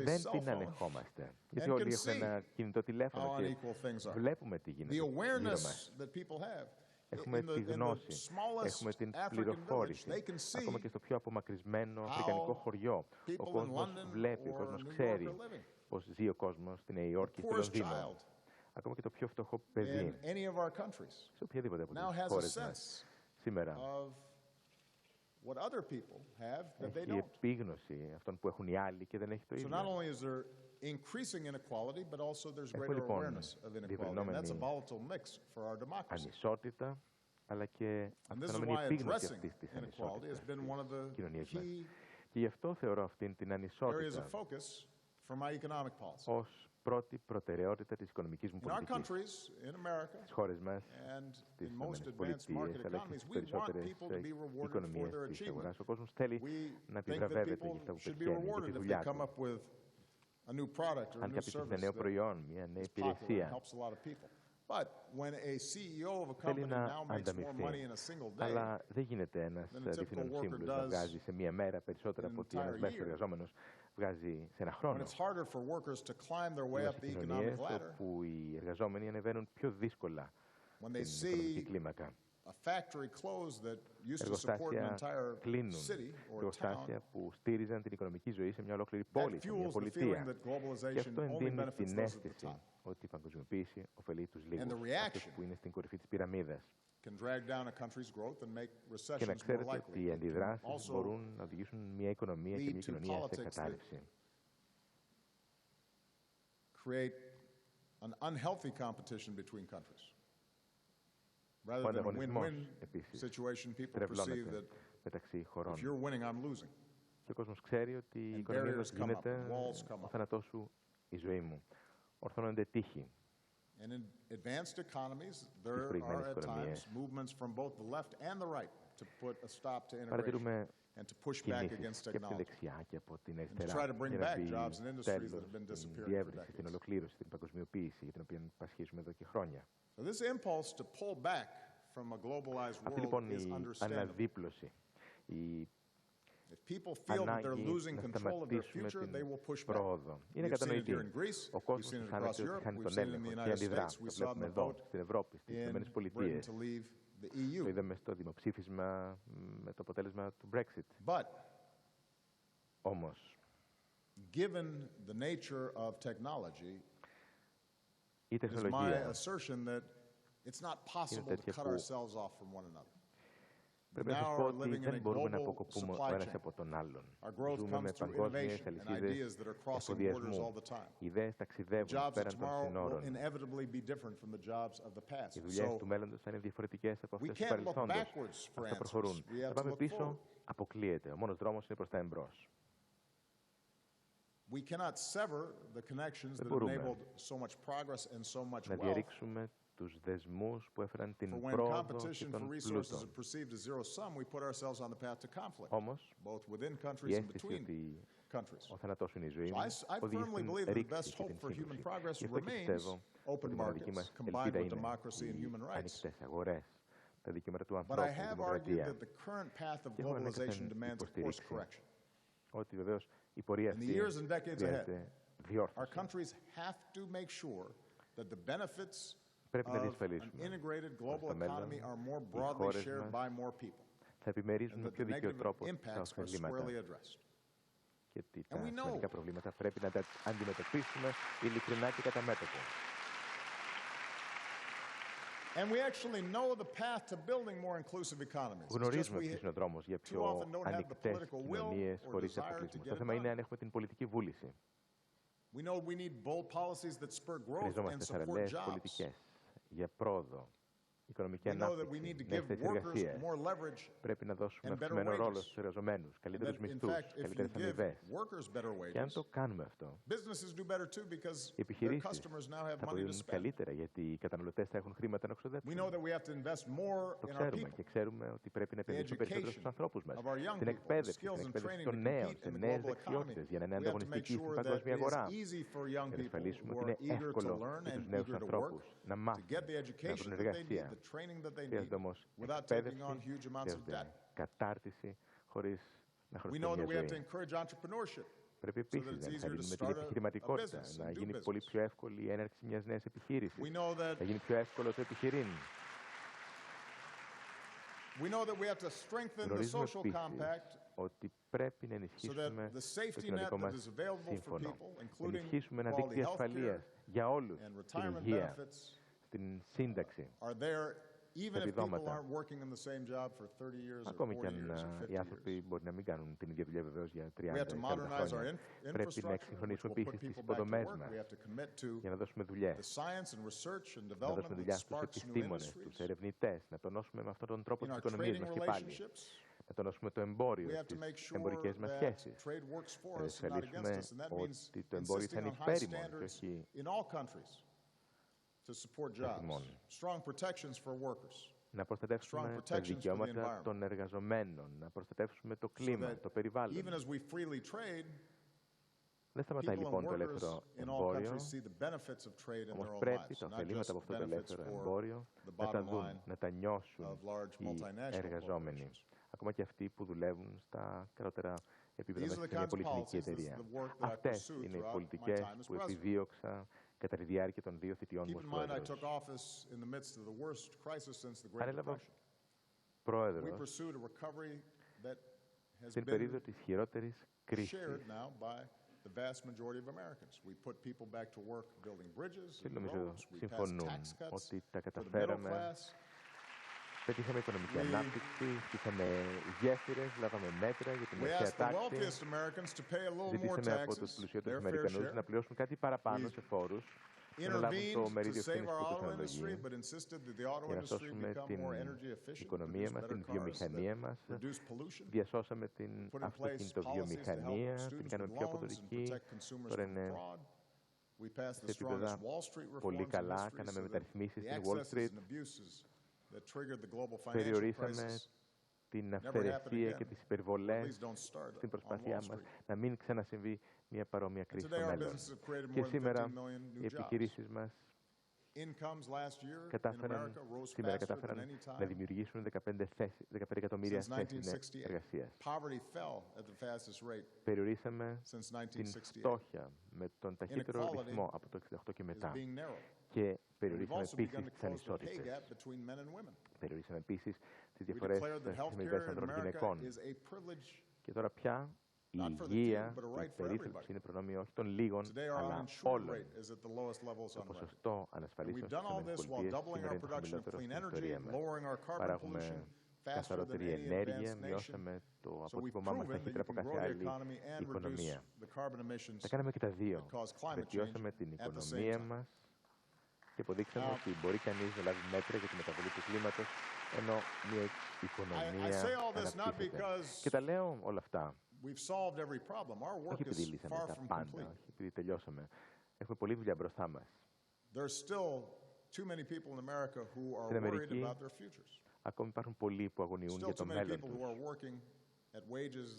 δεν την ανεχόμαστε, γιατί όλοι έχουν ένα κινητό τηλέφωνο και βλέπουμε τι γίνεται γύρω μας. Έχουμε τη γνώση, έχουμε την πληροφόρηση. Ακόμα και στο πιο απομακρυσμένο αφρικανικό χωριό, ο κόσμος βλέπει, ο κόσμος ξέρει πώς ζει ο κόσμος στη Νέα Υόρκη, στο Λονδίνο. Ακόμα και το πιο φτωχό παιδί, σε οποιαδήποτε από τις χώρες μας, σήμερα έχει επίγνωση αυτών που έχουν οι άλλοι και δεν έχει το ίδιο. Έχουμε λοιπόν διευρυνόμενη ανισότητα, αλλά και αυξανόμενη επίγνωση αυτής της ανισότητας στις κοινωνίες μας. Και γι' αυτό θεωρώ αυτήν την ανισότητα ως πρώτη προτεραιότητα της οικονομικής μου πολιτικής. Στις χώρες μας, στις ΗΠΑ, αλλά και στις περισσότερες οικονομίες της αγοράς, ο κόσμος θέλει να επιβραβεύεται για αυτά που πετυχαίνει, για τη δουλειά του. Αν κάποιος έχει ένα νέο προϊόν, μια νέα υπηρεσία, θέλει να ανταμυφθεί. Αλλά δεν γίνεται ένας διεθνών σύμβουλος να βγάζει σε μία μέρα περισσότερα από ότι ένας μέσος εργαζόμενος βγάζει σε ένα χρόνο. Υπάρχουν κοινωνίες όπου οι εργαζόμενοι ανεβαίνουν πιο δύσκολα στην οικονομική κλίμακα. Εργοστάσια κλείνουν, εργοστάσια που στήριζαν την οικονομική ζωή σε μια ολόκληρη πόλη, σε μια πολιτεία. Και αυτό εντείνει την αίσθηση ότι η παγκοσμιοποίηση ωφελεί τους λίγους, αυτούς που είναι στην κορυφή της πυραμίδας. Και να ξέρετε ότι οι αντιδράσεις μπορούν να οδηγήσουν μια οικονομία και μια κοινωνία σε κατάρρευση. Ο ανταγωνισμός, επίσης, τρευλώνεται μεταξύ χωρών. Και ο κόσμος ξέρει ότι η οικονομία του γίνεται ο θάνατός σου, η ζωή μου. Ορθώνονται τύχη. Στις προηγμένες οικονομίες παρατηρούμε κινήσεις και από την δεξιά και από την αριστερά για να μπει τέλος στην διεύρυνση, στην ολοκλήρωση, στην παγκοσμιοποίηση για την οποία πασχίζουμε εδώ και χρόνια. Αυτή λοιπόν η αναδίπλωση, η ανάγκη να σταματήσουμε την πρόοδο είναι κατανοητή. Ο κόσμος αισθάνεται ότι χάνει τον έλεγχο και αντιδρά. Το βλέπουμε εδώ, στην Ευρώπη, στις ΗΠΑ. Το είδαμε στο δημοψήφισμα με το αποτέλεσμα του Brexit. Όμως, η τεχνολογία είναι τέτοια που πρέπει να σας πω ότι δεν μπορούμε να αποκοπούμε ο ένας από τον άλλον. Ζούμε με παγκόσμιες αλυσίδες εφοδιασμού. Οι ιδέες ταξιδεύουν πέραν των συνόρων. Οι δουλειές του μέλλοντος θα είναι διαφορετικές από αυτές του παρελθόντος. Αυτά προχωρούν. Θα πάμε πίσω, αποκλείεται. Ο μόνος δρόμος είναι προς τα εμπρός. Δεν μπορούμε να διαρρήξουμε τους δεσμούς που έφεραν For την when πρόοδο και competition for τον resources πλούτο. is perceived as zero-sum, we put ourselves on the path to conflict, Όμως, both within η countries and αίσθηση between ότι countries. ο θάνατός είναι η ζωή So μου I οδηγεί firmly στην believe that the ρήξη best και hope την for human σύγκρουση. progress Γι' αυτό και remains πιστεύω ότι open η μοναδική markets μας combined ελπίδα with είναι democracy and οι human rights. ανοιχτές αγορές, τα δικαιώματα του But I ανθρώπου, η have argued δημοκρατία. that the current path of Και έχω globalization ανέκαθεν demands a course υποστηρίξει correction. ότι βεβαίως η πορεία In the αυτή years and decades ahead, χρειάζεται our διόρθωση. countries have to make sure that the benefits Πρέπει να of an διασφαλίσουμε integrated ότι global στο μέλλον economy are more οι broadly χώρες shared μας by more people, θα επιμερίζουν and με that πιο the δίκαιο negative τρόπο τα impacts are ωφελήματα squarely addressed. και ότι And τα we know. σημαντικά προβλήματα πρέπει να τα αντιμετωπίσουμε ειλικρινά και κατά μέτωπο. And we actually know the path to building more inclusive economies. It's just Γνωρίζουμε we ποιος είναι ο δρόμος για too πιο often don't have the ανοιχτές political will κοινωνίες or χωρίς desire to αποκλεισμούς. get Το it θέμα είναι done. αν έχουμε την πολιτική βούληση. We know we need bold policies that spur growth and Χρειαζόμαστε support θαραλέες jobs. πολιτικές για πρόοδο, οικονομική We know that we ανάπτυξη, need to νέες give θέσεις workers εργασίας. more leverage. Πρέπει να δώσουμε and better αυξημένο ρόλο wages. στους εργαζομένους, And καλύτερους that, in μισθούς, fact, if you καλύτερες give αμοιβές. workers better Και αν το wages, κάνουμε αυτό, businesses do better too because οι their επιχειρήσεις customers now have θα money to αποδίδουν spend. καλύτερα, γιατί οι καταναλωτές θα έχουν χρήματα να We ξοδέψουν. know that we have to invest more Το in our ξέρουμε people. και ξέρουμε ότι πρέπει να επενδύσουμε περισσότερο στους ανθρώπους μας, of our young στην people, εκπαίδευση, skills στην and εκπαίδευση training των to νέων, compete σε in the νέες global economy. δεξιότητες για να είναι We have to make ανταγωνιστικοί στην sure that παγκόσμια it is αγορά. easy for young Να people εξασφαλίσουμε who ότι are είναι eager to εύκολο learn για τους and νέους eager to work ανθρώπους να to μάθουν, get the να education βρουν that they need, εργασία. the training that they need, Χρειάζεται όμως without taking εκπαίδευση, on huge amounts of debt. χρειάζεται κατάρτιση χωρίς να We χρωστούν know that we μια have to ζωή. encourage entrepreneurship. Πρέπει that επίσης it's να easier to ενθαρρύνουμε την start a επιχειρηματικότητα, business να and do γίνει business. πολύ πιο εύκολη η έναρξη μιας νέας επιχείρησης, We know that να γίνει πιο εύκολο το επιχειρήν. we know that we have to strengthen the Γνωρίζουμε social επίσης compact ότι πρέπει να so that ενισχύσουμε the το safety net κοινωνικό that μας is available for σύμφωνο. people, Να including ενισχύσουμε ένα quality δίκτυο health care ασφαλείας για όλους, and την retirement υγεία, benefits, την σύνταξη. are there even if people επιδόματα. aren't working in the same job for 30 years or Ακόμη 40 και years or αν 50 οι άνθρωποι years. μπορεί να μην κάνουν την ίδια δουλειά βεβαίως για 30 We have to 40 modernize our χρόνια. Πρέπει να infrastructure, which εξυγχρονίσουμε will put επίσης τις people back to υποδομές work. μας We have to commit to για να δώσουμε the δουλειές, science and research and να development δώσουμε that δουλειά στους sparks new επιστήμονες, στους industries. ερευνητές, να τονώσουμε με αυτόν τον τρόπο In τις our οικονομίες trading μας και πάλι, relationships, να τονώσουμε το we εμπόριο, have to make στις sure εμπορικές μας that σχέσεις, trade works for να us and not against διασφαλίσουμε us. And that means ότι το εμπόριο θα insisting είναι on high υπέρ ημών και standards όχι in all countries to support jobs, ημών. strong protections for workers, να προστατεύσουμε τα δικαιώματα των εργαζομένων, να προστατεύσουμε το so κλίμα, that το περιβάλλον. even as we freely trade, Δεν σταματάει people and λοιπόν το workers ελεύθερο in all εμπόριο, countries see the benefits of trade in όμως their own πρέπει lives, τα not ωφελήματα από just αυτό το benefits ελεύθερο for εμπόριο the να τα bottom δουν, line να τα νιώσουν of large οι multinational εργαζόμενοι. corporations. Ακόμα και αυτοί που δουλεύουν στα κατώτερα επίπεδα These are μέσα the σε μια kinds of πολυεθνική policies, this is εταιρεία. the work that I Αυτές pursued είναι οι throughout my πολιτικές time as που president. επιδίωξα κατά τη διάρκεια των 2 θητειών μου Keep ως in mind, I took πρόεδρος. office in the midst of the worst crisis since the Great Ανέλαβα Depression. We πρόεδρος pursued a recovery that has στην been περίοδο της χειρότερης κρίσης. shared now by the vast majority of Americans. We put people back to work building bridges Και and νομίζω roads. We passed συμφωνούν tax cuts ότι τα for the middle καταφέραμε. class. Πετύχαμε οικονομική We- ανάπτυξη, χτίσαμε γέφυρες, λάβαμε μέτρα για την We μεσαία asked the τάξη. wealthiest Americans to pay a little more Ζητήσαμε από τους taxes, πλουσιότερους their fair Αμερικανούς share. να πληρώσουν κάτι παραπάνω We σε φόρους και να λάβουν το Intervened to μερίδιο save ευθύνης our που τους auto industry, αναλογεί but insisted that the auto για να industry σώσουμε become την more energy efficient, οικονομία produce μας, better την cars βιομηχανία that μας. reduce pollution. Διασώσαμε την Put in place αυτοκινητοβιομηχανία, policies to help την students κάναμε with πιο loans and αποδοτική. protect consumers Τώρα from είναι fraud. We passed the σε επίπεδα strongest Wall Street πολύ reforms in καλά. history Κάναμε so that μεταρρυθμίσεις the στην Wall excesses Street. and abuses that triggered the global financial Περιορίσαμε crisis την never happen αυθαιρεσία again. και τις Or at υπερβολές least don't start στην on προσπάθειά Wall μας Street. να μην ξανασυμβεί μια παρόμοια And κρίση today στο our μέλλον. businesses have created Και more than σήμερα 15 million οι new jobs. επιχειρήσεις μας Incomes last year in κατάφεραν, America rose σήμερα faster than κατάφεραν any να time δημιουργήσουν 15 εκατομμύρια since θέσεις 1968. εργασίας. Poverty fell at the fastest rate Περιορίσαμε since την 1968. φτώχεια με τον ταχύτερο Inequality ρυθμό από το 1968 και is μετά. being narrowed. Και And we've περιορίσαμε also begun επίσης to τις close the pay ανισότητες. gap between men and women. Περιορίσαμε επίσης τις We διαφορές declared that στις αμοιβές healthcare in ανδρών και America γυναικών. is a privilege. Και τώρα πια η Not for the υγεία, few, but a right η for περίθαλψη everybody. είναι προνόμιο όχι των λίγων, Today our αλλά uninsured όλων. rate is at the lowest levels Το on record. ποσοστό And ανασφαλίσεων we've στις done all this while ΗΠΑ doubling σήμερα our είναι το production of χαμηλότερο clean στην energy, ιστορία μας. lowering our carbon Παράγουμε pollution faster than καθαρότερη any ενέργεια, advanced nation. μειώσαμε το So we've αποτύπωμά μας proven that ταχύτερα you από can κάθε grow the άλλη economy and reduce οικονομία. the carbon emissions Τα κάναμε και τα δύο. that cause climate Βελτιώσαμε change την at the same οικονομία time. μας και αποδείξαμε Now, ότι μπορεί κανείς να λάβει μέτρα για τη μεταβολή του κλίματος, ενώ μια οικονομία I say all this not αναπτύσσεται. because Και τα λέω όλα αυτά, we've solved every problem. Our work όχι επειδή is λύσαμε far τα from πάντα, complete. όχι επειδή τελειώσαμε. Έχουμε πολλή δουλειά μπροστά μας. There's still too many people in America who are Στην worried Αμερική about their futures. ακόμη υπάρχουν πολλοί που αγωνιούν Still για too το many μέλλον people who τους. are working at wages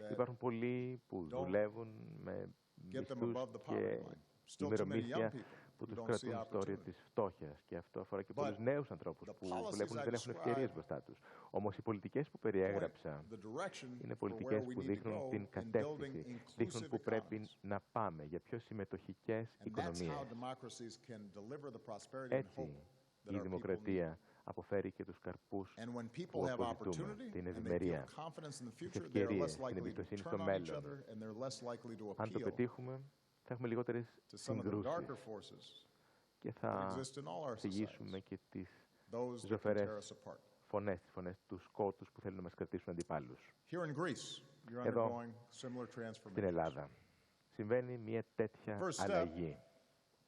that Υπάρχουν πολλοί που δουλεύουν με get them μισθούς above the και poverty line. Still too many young ημερομίσθια people που who τους don't see κρατούν στο όριο opportunity. της φτώχειας. Και αυτό αφορά και But πολλούς νέους ανθρώπους the που policies βλέπουν I ότι δεν έχουν ευκαιρίες describe μπροστά τους. Όμως οι πολιτικές που point περιέγραψα the direction είναι for where πολιτικές we που need to δείχνουν go την in building κατεύθυνση, δείχνουν inclusive που πρέπει economies. να πάμε για πιο συμμετοχικές And that's οικονομίες. how democracies can deliver the prosperity and Έτσι hope that η our people need. δημοκρατία αποφέρει και τους καρπούς And when people που have αποζητούμε, opportunity την and they feel ευημερία, confidence in the τις future, they are less ευκαιρίες, την likely to εμπιστοσύνη turn στο on each μέλλον. other and they're less likely to Αν το appeal πετύχουμε, θα έχουμε λιγότερες to some of the darker συγκρούσεις forces και that θα exist in all our θυγήσουμε societies, και τις those that can tear ζωφερές us apart. φωνές, τις φωνές του σκότους που θέλουν να μας κρατήσουν αντιπάλους. Here in Greece, you're Εδώ, undergoing similar στην transformations. Ελλάδα, συμβαίνει μια τέτοια First step αλλαγή.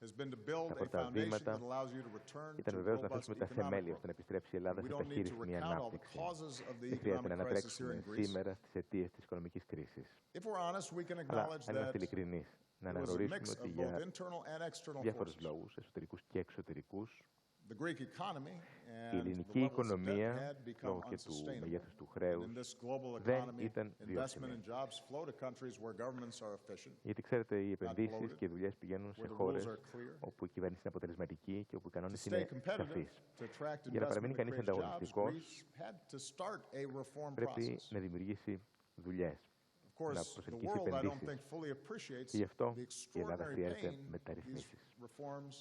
has been to build Τα a πρώτα foundation βήματα that allows you to return ήταν to βεβαίως να robust θέσουμε τα economic θεμέλια growth. ώστε να επιστρέψει η Ελλάδα We σε don't need to ταχύρυθμη recount all the ανάπτυξη. causes of the Δεν χρειάζεται να economic crisis here ανατρέξουμε in Greece. σήμερα στις αιτίες της οικονομικής κρίσης. If we're honest, we can Αλλά acknowledge αν είμαστε that ειλικρινείς, να it was a mix αναγνωρίσουμε ότι of both για internal and external διάφορους forces. λόγους, εσωτερικούς και εξωτερικούς, The Greek economy η and the ελληνική levels of debt οικονομία, had become λόγω και του unsustainable. μεγέθους του And χρέους, in this global δεν economy, ήταν investment βιώσιμη. and jobs flow to countries where governments are efficient, Γιατί ξέρετε, οι επενδύσεις bloated, και οι δουλειές πηγαίνουν σε where the rules χώρες are clear. όπου η κυβέρνηση είναι αποτελεσματική και όπου οι To κανόνες stay είναι competitive, σαφείς. to attract Για να investment παραμείνει and κανείς create jobs, ανταγωνιστικός, Greece had to start a reform πρέπει process. να δημιουργήσει δουλειές, Of course, να the προσελκύσει world, I don't επενδύσεις. think, fully appreciates Και γι' αυτό the η Ελλάδα extraordinary χρειάζεται pain these μεταρρυθμίσεις. reforms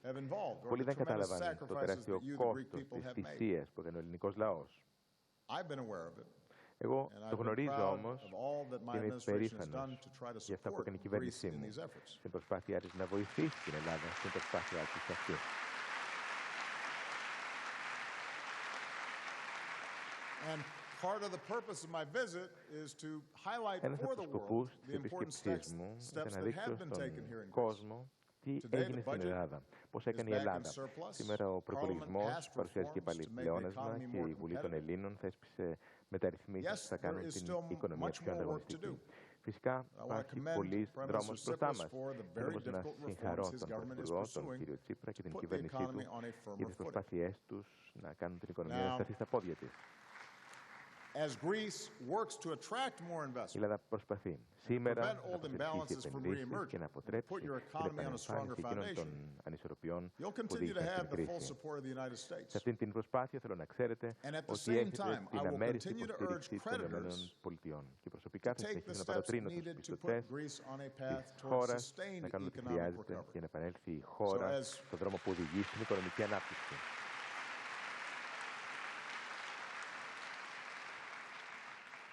have involved, or Πολλοί the δεν tremendous κατάλαβαν το sacrifices τεράστιο that you, the Greek κόστος people, της have made. θυσίας που έκανε ο ελληνικός λαός. I've been aware of it, Εγώ and το I've been γνωρίζω proud όμως of all that my και είμαι administration has done υπερήφανος to try to για αυτά που support έκανε η Greece κυβέρνησή in μου these efforts. στην προσπάθειά της να βοηθήσει την Ελλάδα στην προσπάθειά της αυτή. And part of the purpose of my visit is to highlight Ένας for από the τους world σκοπούς the της important επίσκεψής μου ήταν steps να that δείξω have been taken here στον in Greece. κόσμο τι Today, έγινε the στην budget Ελλάδα, πώς is έκανε η back in Ελλάδα. surplus. Σήμερα ο Parliament προπολογισμός passed παρουσιάζει και reforms πάλι to make the πλεόνασμα economy και more η Βουλή των competitive. Ελλήνων θέσπισε μεταρρυθμίσεις που Yes, θα there κάνουν is την still οικονομία much πιο more work to do. ανταγωνιστική. Φυσικά I want to υπάρχει commend πολλής Prime δρόμος Minister μπροστά Tsipras μας. for the Θέλω very όμως να difficult συγχαρώ reforms his τον government is Πρωθυπουργό, τον pursuing κύριο Τσίπρα και to την put the κυβέρνησή economy του on a για firmer τις footing. προσπάθειές τους να κάνουν την οικονομία να Now, σταθεί στα πόδια της. As Greece works to attract more Η investment, Ελλάδα προσπαθεί σήμερα prevent να old προσελκύσει imbalances from επενδύσεις reemerging, και να put αποτρέψει your την economy on a stronger επανεμφάνιση εκείνων foundation, των ανισορροπιών you'll που continue to οδήγησαν have στην the full κρίση. support of the United Σε States. αυτή την προσπάθεια θέλω να ξέρετε And at the ότι same έχετε time, I την will αμέριστη continue to urge υποστήριξη των creditors ΗΠΑ. Και προσωπικά to θα take the συνεχίσω να steps παροτρύνω τους needed to put πιστωτές Greece on a path της towards χώρας sustained να κάνουν ό,τι economic χρειάζεται recovery. για να επανέλθει η χώρα as- στον δρόμο που οδηγεί στην οικονομική ανάπτυξη.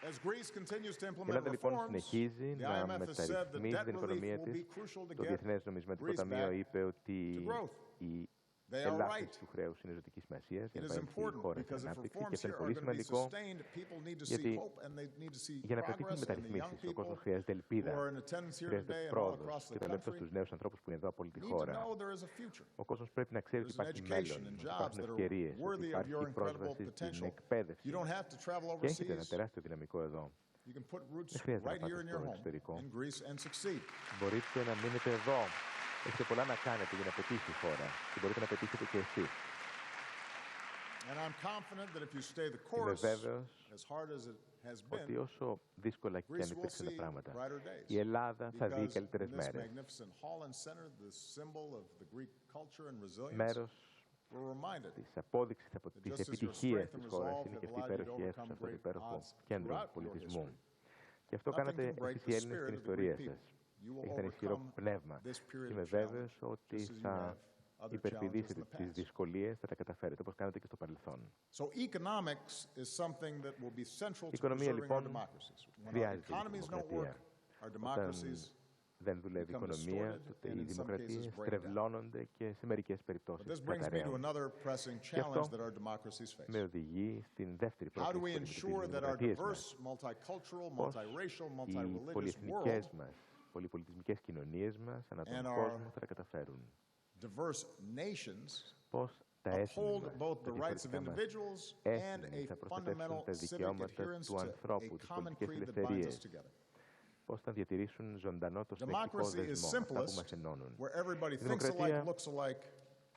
As Greece continues to Η implement Ελλάδα λοιπόν reforms, συνεχίζει the να IMF has said that μεταρρυθμίζει debt την relief οικονομία will be της. crucial to Το get Διεθνές Νομισματικό Greece Ταμείο back είπε ότι to growth. η They are ελάφρυνση right. του χρέους είναι ζωτική σημασία για It να is παρέμβει η important χώρα στην because if ανάπτυξη και reforms αυτό here είναι are πολύ going to be σημαντικό sustained, people need to see γιατί hope and they need to see για να πετύχουν progress, and the young μεταρρυθμίσεις ο people κόσμος χρειάζεται who ελπίδα, are in attendance here χρειάζεται today and all πρόοδος across και the το λέω αυτό country στους νέους ανθρώπους που είναι εδώ από όλη τη need to χώρα. know there is a future. Ο κόσμος πρέπει να ξέρει ότι There's an υπάρχει education μέλλον, and ότι jobs υπάρχουν that are ευκαιρίες, ότι worthy of υπάρχει your incredible πρόσβαση στην potential. εκπαίδευση You don't have to travel και έχετε ένα overseas. τεράστιο δυναμικό εδώ. You can put roots Δεν χρειάζεται να right here πάτε in στο your home, εξωτερικό. in Greece, and succeed. Μπορείτε να μείνετε εδώ. Έχετε πολλά να κάνετε για να πετύχει η χώρα και μπορείτε να πετύχετε και εσείς. And I'm confident that if you stay the Είμαι course, βέβαιος as hard as it has ότι been, όσο δύσκολα και αν Greece will υπήρξαν τα see πράγματα, brighter days. η Ελλάδα θα δει Because καλύτερες in this μέρες. magnificent hall and center, the symbol of the Greek culture and resilience, Μέρος we're reminded της απόδειξης that της just as your επιτυχίας strength and της χώρας resolve είναι have και αυτή η allowed you to υπέροχη αίθουσα, overcome αυτό το great υπέροχο odds κέντρο throughout your πολιτισμού. history. Και αυτό Nothing κάνατε can break εσείς the οι Έλληνες spirit στην of the ιστορία Greek σας. people. You will Έχετε ένα ισχυρό overcome πνεύμα. this period Είμαι of βέβαιος challenge, ότι just as you θα have other υπερπηδήσετε challenges in the τις past. δυσκολίες, θα τα καταφέρετε, όπως κάνατε και στο παρελθόν. So economics is something that will be central Η to οικονομία preserving our λοιπόν democracies. When our χρειάζεται economies την don't work, δημοκρατία. our Όταν democracies δεν δουλεύει η become οικονομία, distorted τότε and οι in some cases δημοκρατίες break down. στρεβλώνονται και σε μερικές But περιπτώσεις this brings me to καταραίουν. another pressing Και challenge αυτό that our democracies face. με οδηγεί στην δεύτερη How do πρόκληση we που αντιμετωπίζουν ensure οι that our δημοκρατίες diverse, μας. multicultural, Πώς multiracial, οι multireligious πολυεθνικές world μας, πολυπολιτισμικές κοινωνίες μας ανά and τον our κόσμο θα τα καταφέρουν. diverse nations Πώς τα έθνη uphold μας, both τα the rights of διαφορετικά μας individuals and έθνη a θα προστατεύσουν fundamental τα civic δικαιώματα adherence του to a ανθρώπου, τις common πολιτικές creed that binds us ελευθερίες, together. πώς θα διατηρήσουν ζωντανό το συλλογικό Democracy is δεσμό, αυτά που simplest μας ενώνουν. where everybody Η thinks alike, δημοκρατία looks alike,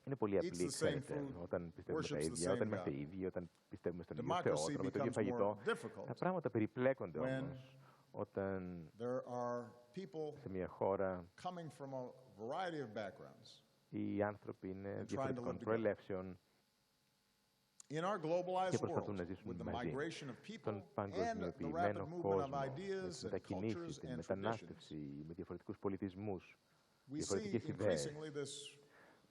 Είναι πολύ eats απλή, the same ξέρετε, food, όταν πιστεύουμε τα worships the ίδια, same όταν είμαστε God. ίδιοι, όταν πιστεύουμε στον ίδιο Democracy Θεό, τρώμε το ίδιο becomes more φαγητό. difficult Τα πράγματα περιπλέκονται when όμως όταν there are people σε μια χώρα coming from a variety of backgrounds οι άνθρωποι είναι and trying to διαφορετικών live together. προελεύσεων In our και globalized προσπαθούν world, να with ζήσουν the μαζί. migration of people Στον and the rapid παγκοσμιοποιημένο movement of κόσμο, με ideas τις and μετακινήσεις, cultures την and traditions, μετανάστευση, με διαφορετικούς πολιτισμούς, we see διαφορετικές ιδέες, increasingly this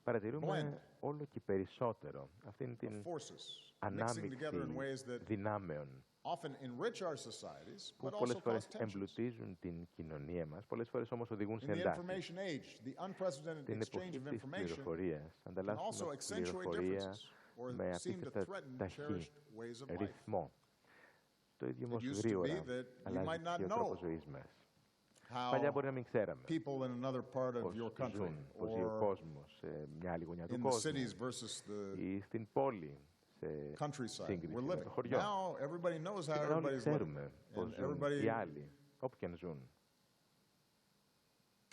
παρατηρούμε όλο και περισσότερο αυτήν of την forces mixing ανάμειξη together in ways that δυνάμεων often enrich our societies, που but πολλές also φορές cause tensions. εμπλουτίζουν την κοινωνία μας, πολλές φορές όμως οδηγούν In σε the εντάσεις. information age, the unprecedented Στην exchange εποχή of της information πληροφορίας, can also ανταλλάσσουμε accentuate πληροφορία differences or με seem to απίστευτα threaten ταχύ cherished ways of life. ρυθμό. Το ίδιο όμως It used to be γρήγορα that you αλλάζει might not και ο know τρόπος ζωής μας. Παλιά μπορεί να μην ξέραμε people in another part of πώς your country ζουν, πώς ζει ο or κόσμος σε μια άλλη γωνιά του in the κόσμου cities versus the ή στην πόλη, σε countryside σύγκριση we're με living. το χωριό. Now everybody knows how Σήμερα όλοι everybody's living. ξέρουμε πώς And ζουν everybody οι άλλοι, όπου και αν ζουν.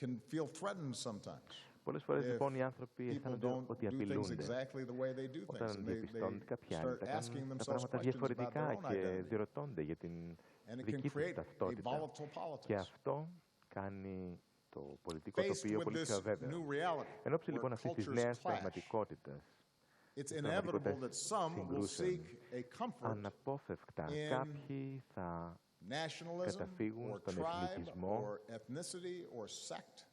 can feel threatened sometimes Πολλές φορές if λοιπόν οι άνθρωποι people αισθάνονται don't ότι do things απειλούνται exactly the way they do things. όταν And διαπιστώνουν ότι they κάποιοι άλλοι start τα asking κάνουν τα themselves πράγματα questions about their διαφορετικά own και identity. διερωτώνται για την And it can δική τους create a ταυτότητα. volatile Και politics. αυτό κάνει το πολιτικό Faced τοπίο with πολύ πιο this αβέβαιο. new reality, Εν ώψη where λοιπόν αυτής της cultures νέας clash, πραγματικότητας, it's της inevitable that πραγματικότητας some will συγκρούσεων, seek a comfort αναπόφευκτα in κάποιοι θα nationalism καταφύγουν or στον tribe εθνικισμό, or ethnicity or sect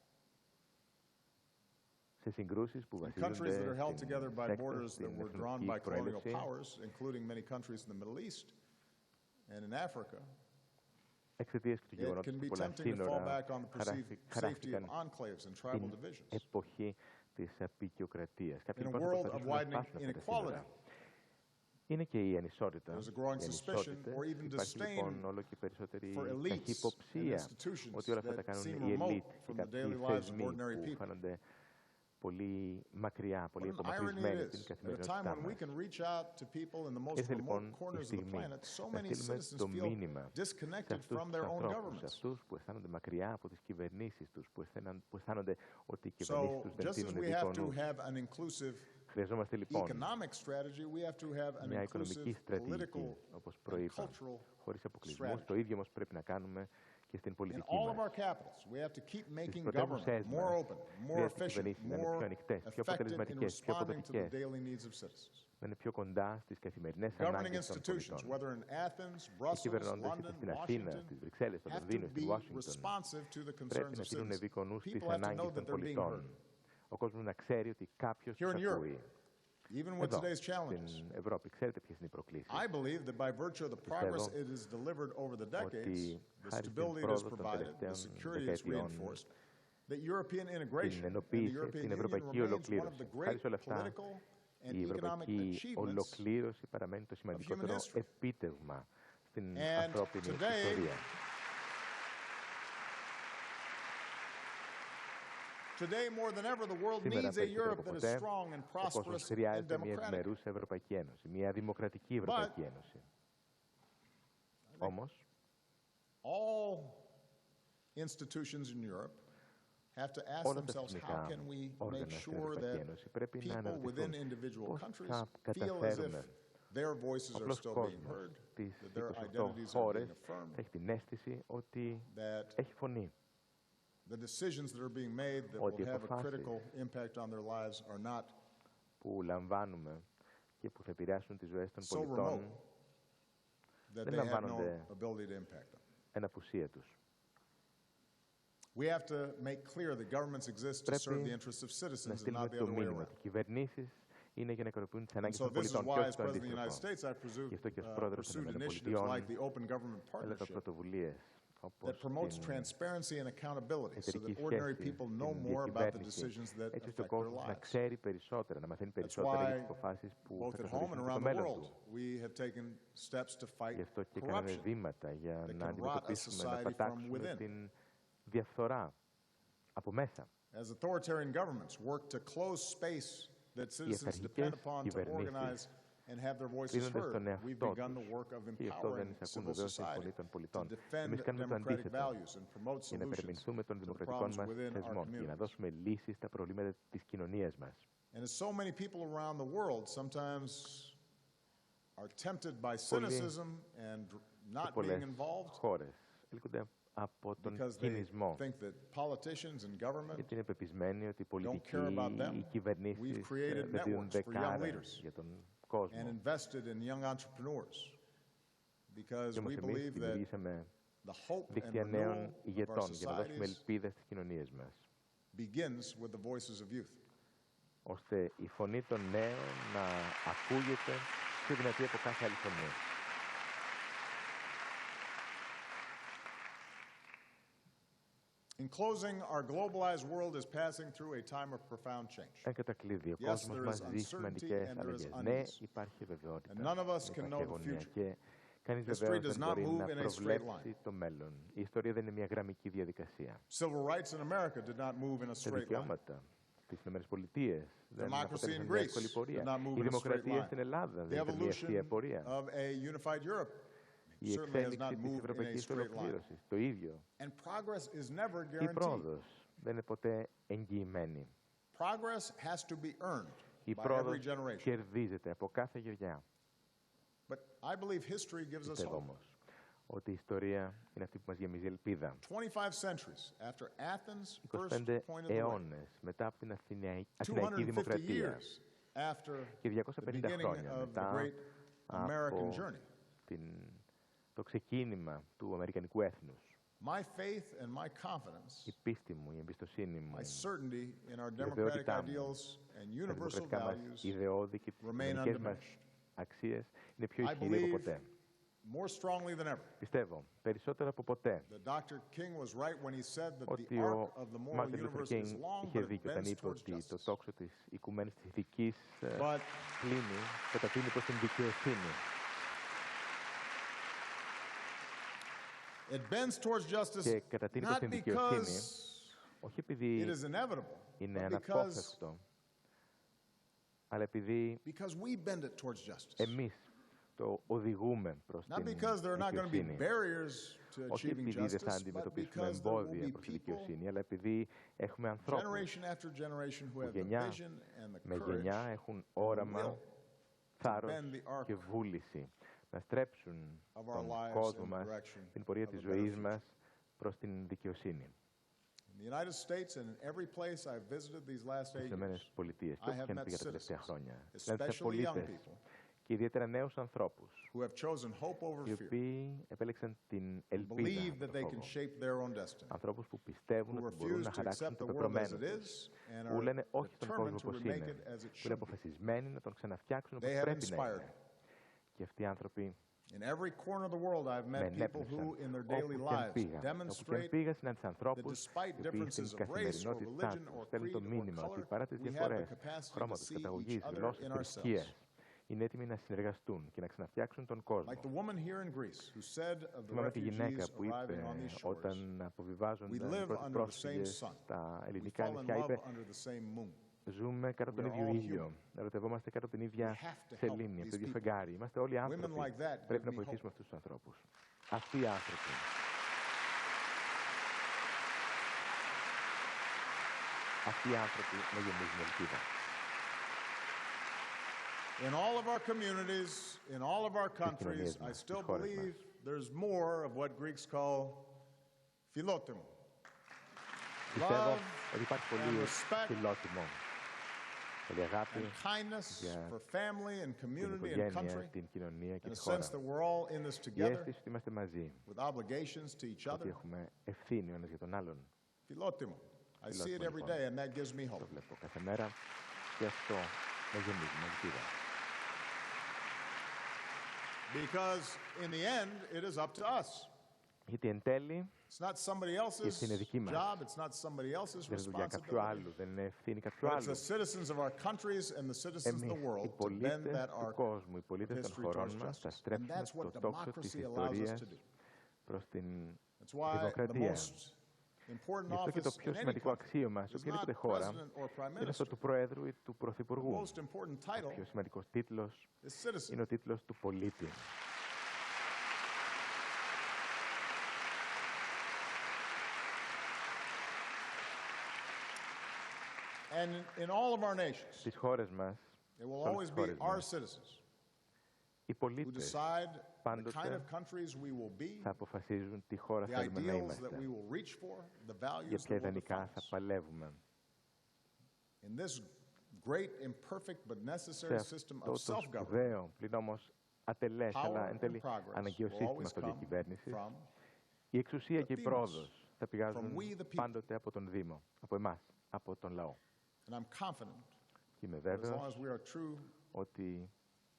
σε συγκρούσεις που in countries that are βασίζονται held στην together by σέκτα, borders that στην were drawn εθνική by colonial προέλευση, powers, including many countries in the Middle East and in Africa. εξαιτίας του It γεγονότος can ότι be πολλά tempting to fall σύνορα back on the perceived safety of χαράχτηκαν enclaves and tribal την divisions. εποχή της απεικιοκρατίας. Κάποιοι In a λοιπόν θα world of προσπαθήσουν να widening σπάσουν αυτά τα σύνορα. inequality, Είναι και η ανισότητα, there's a growing οι suspicion ανισότητες. or even Υπάρχει disdain λοιπόν όλο και περισσότερη for elites and καχυποψία institutions ότι όλα αυτά τα that κάνουν seem οι remote ελίτ και from the κάποιοι daily lives of θεσμοί ordinary που people. φαίνονται πολύ μακριά, πολύ What an irony απομακρυσμένοι it από την is, at a time καθημερινότητά when we μας. can reach out to people in the most Ήρθε remote λοιπόν η corners of the στιγμή planet, so να many στείλουμε citizens το feel μήνυμα σε disconnected αυτούς from τους their own ανθρώπους, σε governments. αυτούς που αισθάνονται μακριά από τις κυβερνήσεις τους, που αισθάνονται ότι οι So, κυβερνήσεις τους δεν just as τίνουν we have δίκο to νους. have an inclusive Χρειαζόμαστε λοιπόν economic strategy, we have to have an μια οικονομική inclusive στρατηγική, political όπως and προείπα, cultural χωρίς αποκλεισμούς. strategy. Το ίδιο όμως πρέπει να κάνουμε και στην In πολιτική all of our μας. capitals, we have to keep Στις making government πρωτεύουσές more μας open, more χρειάζεται οι efficient, κυβερνήσεις να είναι πιο more ανοιχτές, πιο effective in αποτελεσματικές, πιο responding to the αποδοτικές, daily needs of citizens. να είναι πιο κοντά στις καθημερινές Governing ανάγκες των institutions, πολιτών. whether in Athens, Οι Brussels, κυβερνώντες είτε London, στην Αθήνα, Washington, στις Βρυξέλλες, στο have to Λονδίνο, στη be Ουάσιγκτον, responsive to the πρέπει concerns να of τίνουν citizens. ευήκονους στις People have to know ανάγκες that των they're being πολιτών. heard. Ο κόσμος να ξέρει ότι κάποιος Here τους in Europe, ακούει. even with Εδώ, today's challenges, στην Ευρώπη, ξέρετε ποιες είναι οι προκλήσεις. I believe that by virtue of the progress it has delivered over the decades, the χάρη στην stability it has πρόοδο των provided, the τελευταίων security it has δεκαετιών, reinforced, that European την integration and the ενοποίηση, European την Union ευρωπαϊκή remains one of ολοκλήρωση. the Χάρη great σε όλα αυτά, political and η economic ευρωπαϊκή achievements. ολοκλήρωση παραμένει το σημαντικότερο history. επίτευγμα στην And ανθρώπινη today, ιστορία. Today, more than ever, the world Σήμερα needs a περισσότερο Europe από that is ποτέ, strong and ο κόσμος prosperous and χρειάζεται μια democratic. ευημερούσα Ευρωπαϊκή Ένωση, μια δημοκρατική Ευρωπαϊκή Ένωση. Όμως, All institutions in Europe have to ask όλα τα themselves, how θεσμικά can we make όργανα στην sure Ευρωπαϊκή that Ένωση πρέπει να people within αναρωτηθούν individual πώς countries θα feel as if καταφέρουμε their voices are απλός still being κόσμος heard, στις that their 28 identities are being χώρες affirmed, θα έχει την αίσθηση ότι that έχει φωνή. the decisions that are being made that Ότι will οι have a αποφάσεις critical impact on their lives are not που λαμβάνουμε και που θα επηρεάσουν τις ζωές των so remote πολιτών that δεν they have no λαμβάνονται ability to impact them. εν απουσία τους. We have to make clear that governments exist to serve the interests of Να citizens and στείλουμε not the το other way μήνυμα around. ότι οι κυβερνήσεις είναι για να ικανοποιούν τις And ανάγκες so των this is πολιτών και why, όχι as το President of the United αντίστροφο. States, I've Γι' αυτό και ως πρόεδρος των pursued initiatives ΗΠΑ like the Open Government έλαβα Partnership πρωτοβουλίες that όπως promotes την transparency and accountability so εταιρική that ordinary σχέση, people know την more about the διακυβέρνηση, decisions that έτσι ώστε ο affect their κόσμος να lives. ξέρει περισσότερα, να μαθαίνει That's περισσότερα για τις why, αποφάσεις που both θα at home and καθορίσουν το around the μέλλον world, του. we have taken steps to Γι' fight αυτό και κάναμε corruption βήματα για that να can rot a αντιμετωπίσουμε, να society from πατάξουμε within. την διαφθορά από μέσα. As authoritarian governments work to close space that citizens αυταρχικές depend upon to κυβερνήσεις organize and have their voices κρίνονται heard, στον we've εαυτό begun the τους. work of Και γι' αυτό δεν empowering εισακούν civil βεβαίως την society φωνή των to πολιτών. defend Εμείς κάνουμε το democratic αντίθετο, values and promote για να solutions υπερμηνθούμε των to the δημοκρατικών problems μας within our θεσμών, για να communities. δώσουμε λύσεις στα προβλήματα της κοινωνίας μας. And as so many people around the world sometimes are tempted by cynicism and not being involved χώρες έλκονται από τον because they κινησμό. think that politicians and government Γιατί είναι πεπισμένοι ότι οι don't πολιτικοί, care about them. οι κυβερνήσεις We've created δεν δίνουν networks for young δεκάρα leaders για τον κόσμο. and invested in young entrepreneurs because Και όμως we εμείς believe that δημιουργήσαμε the hope and δίκτυα renewal νέων of our ηγετών για να δώσουμε societies ελπίδα στις κοινωνίες μας, begins with the voices of youth. ώστε η φωνή των νέων να ακούγεται πιο δυνατή από κάθε άλλη φωνή. In closing, our globalized world is passing through a time of profound change. Εν κατακλείδη, ο Yes, κόσμος there μας is ζει uncertainty σημαντικές and there is αλλαγές. unease. Ναι, υπάρχει βεβαιότητα, And none of us υπάρχει can know the αγωνία future. και κανείς History βεβαίως does δεν not μπορεί move να in a straight προβλέψει line. το μέλλον. Η ιστορία δεν είναι μια γραμμική διαδικασία. Civil rights in America did not move in a Τα straight line. δικαιώματα στις ΗΠΑ δεν Democracy αποτέλεσαν in μια Greece εύκολη did πορεία. not move Η in a straight δημοκρατία line. στην Ελλάδα The δεν ήταν μια ευθεία evolution πορεία. of a unified Europe Η certainly has εξέλιξη not της moved in a ευρωπαϊκής straight line. ολοκλήρωσης, το ίδιο. And progress is never Η guaranteed. πρόοδος δεν είναι ποτέ εγγυημένη. Progress has to be earned Η by every πρόοδος generation. κερδίζεται από κάθε γενιά. But I believe history gives us Πιστεύω hope. όμως ότι η ιστορία είναι αυτή που μας γεμίζει ελπίδα. 25 centuries after Athens first 25 pointed the way, αιώνες μετά από την Αθηναϊκή 250 Δημοκρατία years after και the 250 beginning χρόνια of the μετά great American από journey. το ξεκίνημα του Αμερικανικού έθνους. My faith and my confidence, Η πίστη μου, η εμπιστοσύνη μου, my certainty in our η democratic βεβαιότητά μου ideals and τα universal δημοκρατικά μας values ιδεώδη και τις remain κοινωνικές μας undiminished. αξίες είναι πιο I ισχυρή από believe ποτέ. more strongly than ever Πιστεύω, περισσότερο από ποτέ, that Dr. King was right when he said that the ότι arc ο of the moral Μάρτιν Λούθερ universe is Κίνγκ long, είχε but it δίκιο όταν bends είπε towards ότι το justice. τόξο της οικουμένης της ηθικής But πλήνει, κατατείνει προς την δικαιοσύνη. it bends towards justice Και κατατείνει προς not την δικαιοσύνη, because όχι it επειδή is inevitable, είναι but αναπόφευκτο, αλλά επειδή because we bend it towards justice. εμείς το οδηγούμε προς Not την because there are not going to be δικαιοσύνη. barriers to Όχι achieving επειδή δεν θα justice, but αντιμετωπίσουμε because there will εμπόδια be προς τη people, δικαιοσύνη, αλλά επειδή έχουμε ανθρώπους generation after generation, who που have the γενιά vision and the με courage γενιά έχουν όραμα, θάρρος bend the arc και βούληση να στρέψουν of our τον lives κόσμο in the μας, direction την πορεία of της a better ζωής future. μας προς την δικαιοσύνη. In the United States and in every place I've visited these last 8 Στις years, Ηνωμένες Πολιτείες, και I όπου have και αν met πήγα τα τελευταία citizens, χρόνια, συνάντησα especially young πολίτες people, και ιδιαίτερα νέους ανθρώπους, who have chosen hope over οι fear, οποίοι επέλεξαν την believe ελπίδα that από they τον can φόβο. shape their own destiny, Ανθρώπους που πιστεύουν who ότι μπορούν refuse να to χαράξουν accept το the world as πεπρωμένο it τους, is and που are λένε όχι στον κόσμο determined to όπως remake είναι, it as it που είναι should be. αποφασισμένοι να τον ξαναφτιάξουν όπως They have πρέπει να inspired είναι. me. Και αυτοί οι άνθρωποι In every corner of the world, I've με met people ενέπνευσαν. who, in their Όπου daily και αν lives, πήγα, όπου και αν demonstrate πήγα, συνάντησα that ανθρώπους despite οι οποίοι στην differences of race or καθημερινότητά religion or τους στέλνουν το creed or μήνυμα ότι color, παρά τις we have the διαφορές capacity to χρώματος, see καταγωγής, each other γλώσσας, in θρησκείας, ourselves. είναι έτοιμοι να συνεργαστούν και να ξαναφτιάξουν τον κόσμο. Like the woman here in Greece who said of the Θυμάμαι τη γυναίκα refugees που arriving είπε on these shores, όταν αποβιβάζονταν we οι live πρώτοι under the same πρόσφυγες sun. στα We ελληνικά fall in νησιά, love είπε under the same moon. ζούμε κάτω από τον We are ίδιο all ήλιο, ερωτευόμαστε κάτω από την ίδια We have to help σελήνη, από το these ίδιο people. φεγγάρι. Είμαστε όλοι άνθρωποι. Women like that Πρέπει give να me βοηθήσουμε hope. αυτούς τους ανθρώπους. Αυτοί οι άνθρωποι. Αυτοί οι άνθρωποι με γεμίζουν ελπίδα. In all of our communities, in all of our countries, I μας, still στις χώρες believe μας. there's more of what Greeks call philotimo. Πιστεύω Love ότι υπάρχει and πολύ respect φιλότιμο, πολύ αγάπη and kindness για for family and την community and οικογένεια, country, την κοινωνία και in τη a χώρα. sense that we're all in this Η together αίσθηση ότι είμαστε μαζί, with obligations to each ότι other. έχουμε ευθύνη ο ένας για τον άλλον. Philotimo. I see it every day and that gives me Το hope. βλέπω κάθε μέρα και αυτό με γεμίζει με ελπίδα. Because in the end, it is up to us. Γιατί εν τέλει It's not somebody else's ευθύνη δική μας. job. It's not somebody else's δεν είναι δουλειά κάποιου responsibility. άλλου, δεν είναι ευθύνη κάποιου But it's άλλου. the citizens of our countries and the citizens of Εμείς, the οι world, to bend πολίτες that του arc κόσμου, οι of πολίτες των history χωρών towards μας, θα justice. And στρέψουμε that's what το τόξο της democracy allows us ιστορίας to do. προς την That's why the δημοκρατία. most important Γι' αυτό και το office πιο in any σημαντικό country αξίωμα σε is οποιαδήποτε not χώρα president or prime είναι αυτό minister. του Προέδρου ή του The Πρωθυπουργού. most important Ο title πιο σημαντικός τίτλος is citizen. είναι ο τίτλος του πολίτη. And in all of our nations, Στις χώρες μας, it will always be our citizens οι who πολίτες decide the kind πάντοτε of countries we will be, θα αποφασίζουν τι χώρα the θέλουμε να ideals that είμαστε, we will reach for, the για values ποια that will define ιδανικά θα us. παλεύουμε. In this great, imperfect but Σε necessary system αυτό of το self-government, σπουδαίο, πλην όμως ατελές, αλλά power εν and τέλει progress αναγκαίο will σύστημα always come αυτοδιακυβέρνησης, from η εξουσία the και η Demos, πρόοδος θα πηγάζουν from we the people. πάντοτε από τον Δήμο, από εμάς, από τον λαό. And I'm confident Και είμαι that as long βέβαιος as we are true ότι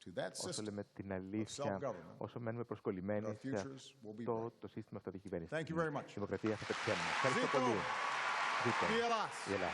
to that όσο system, λέμε την αλήθεια, self-government, όσο μένουμε our προσκολλημένοι σε futures will be αυτό bright. το σύστημα αυτοδιακυβέρνησης, Thank you very much. η δημοκρατία θα πετυχαίνουμε. Ευχαριστώ Ζήτω! πολύ. Ζήτω. Η Ελλάς! Η Ελλάδα.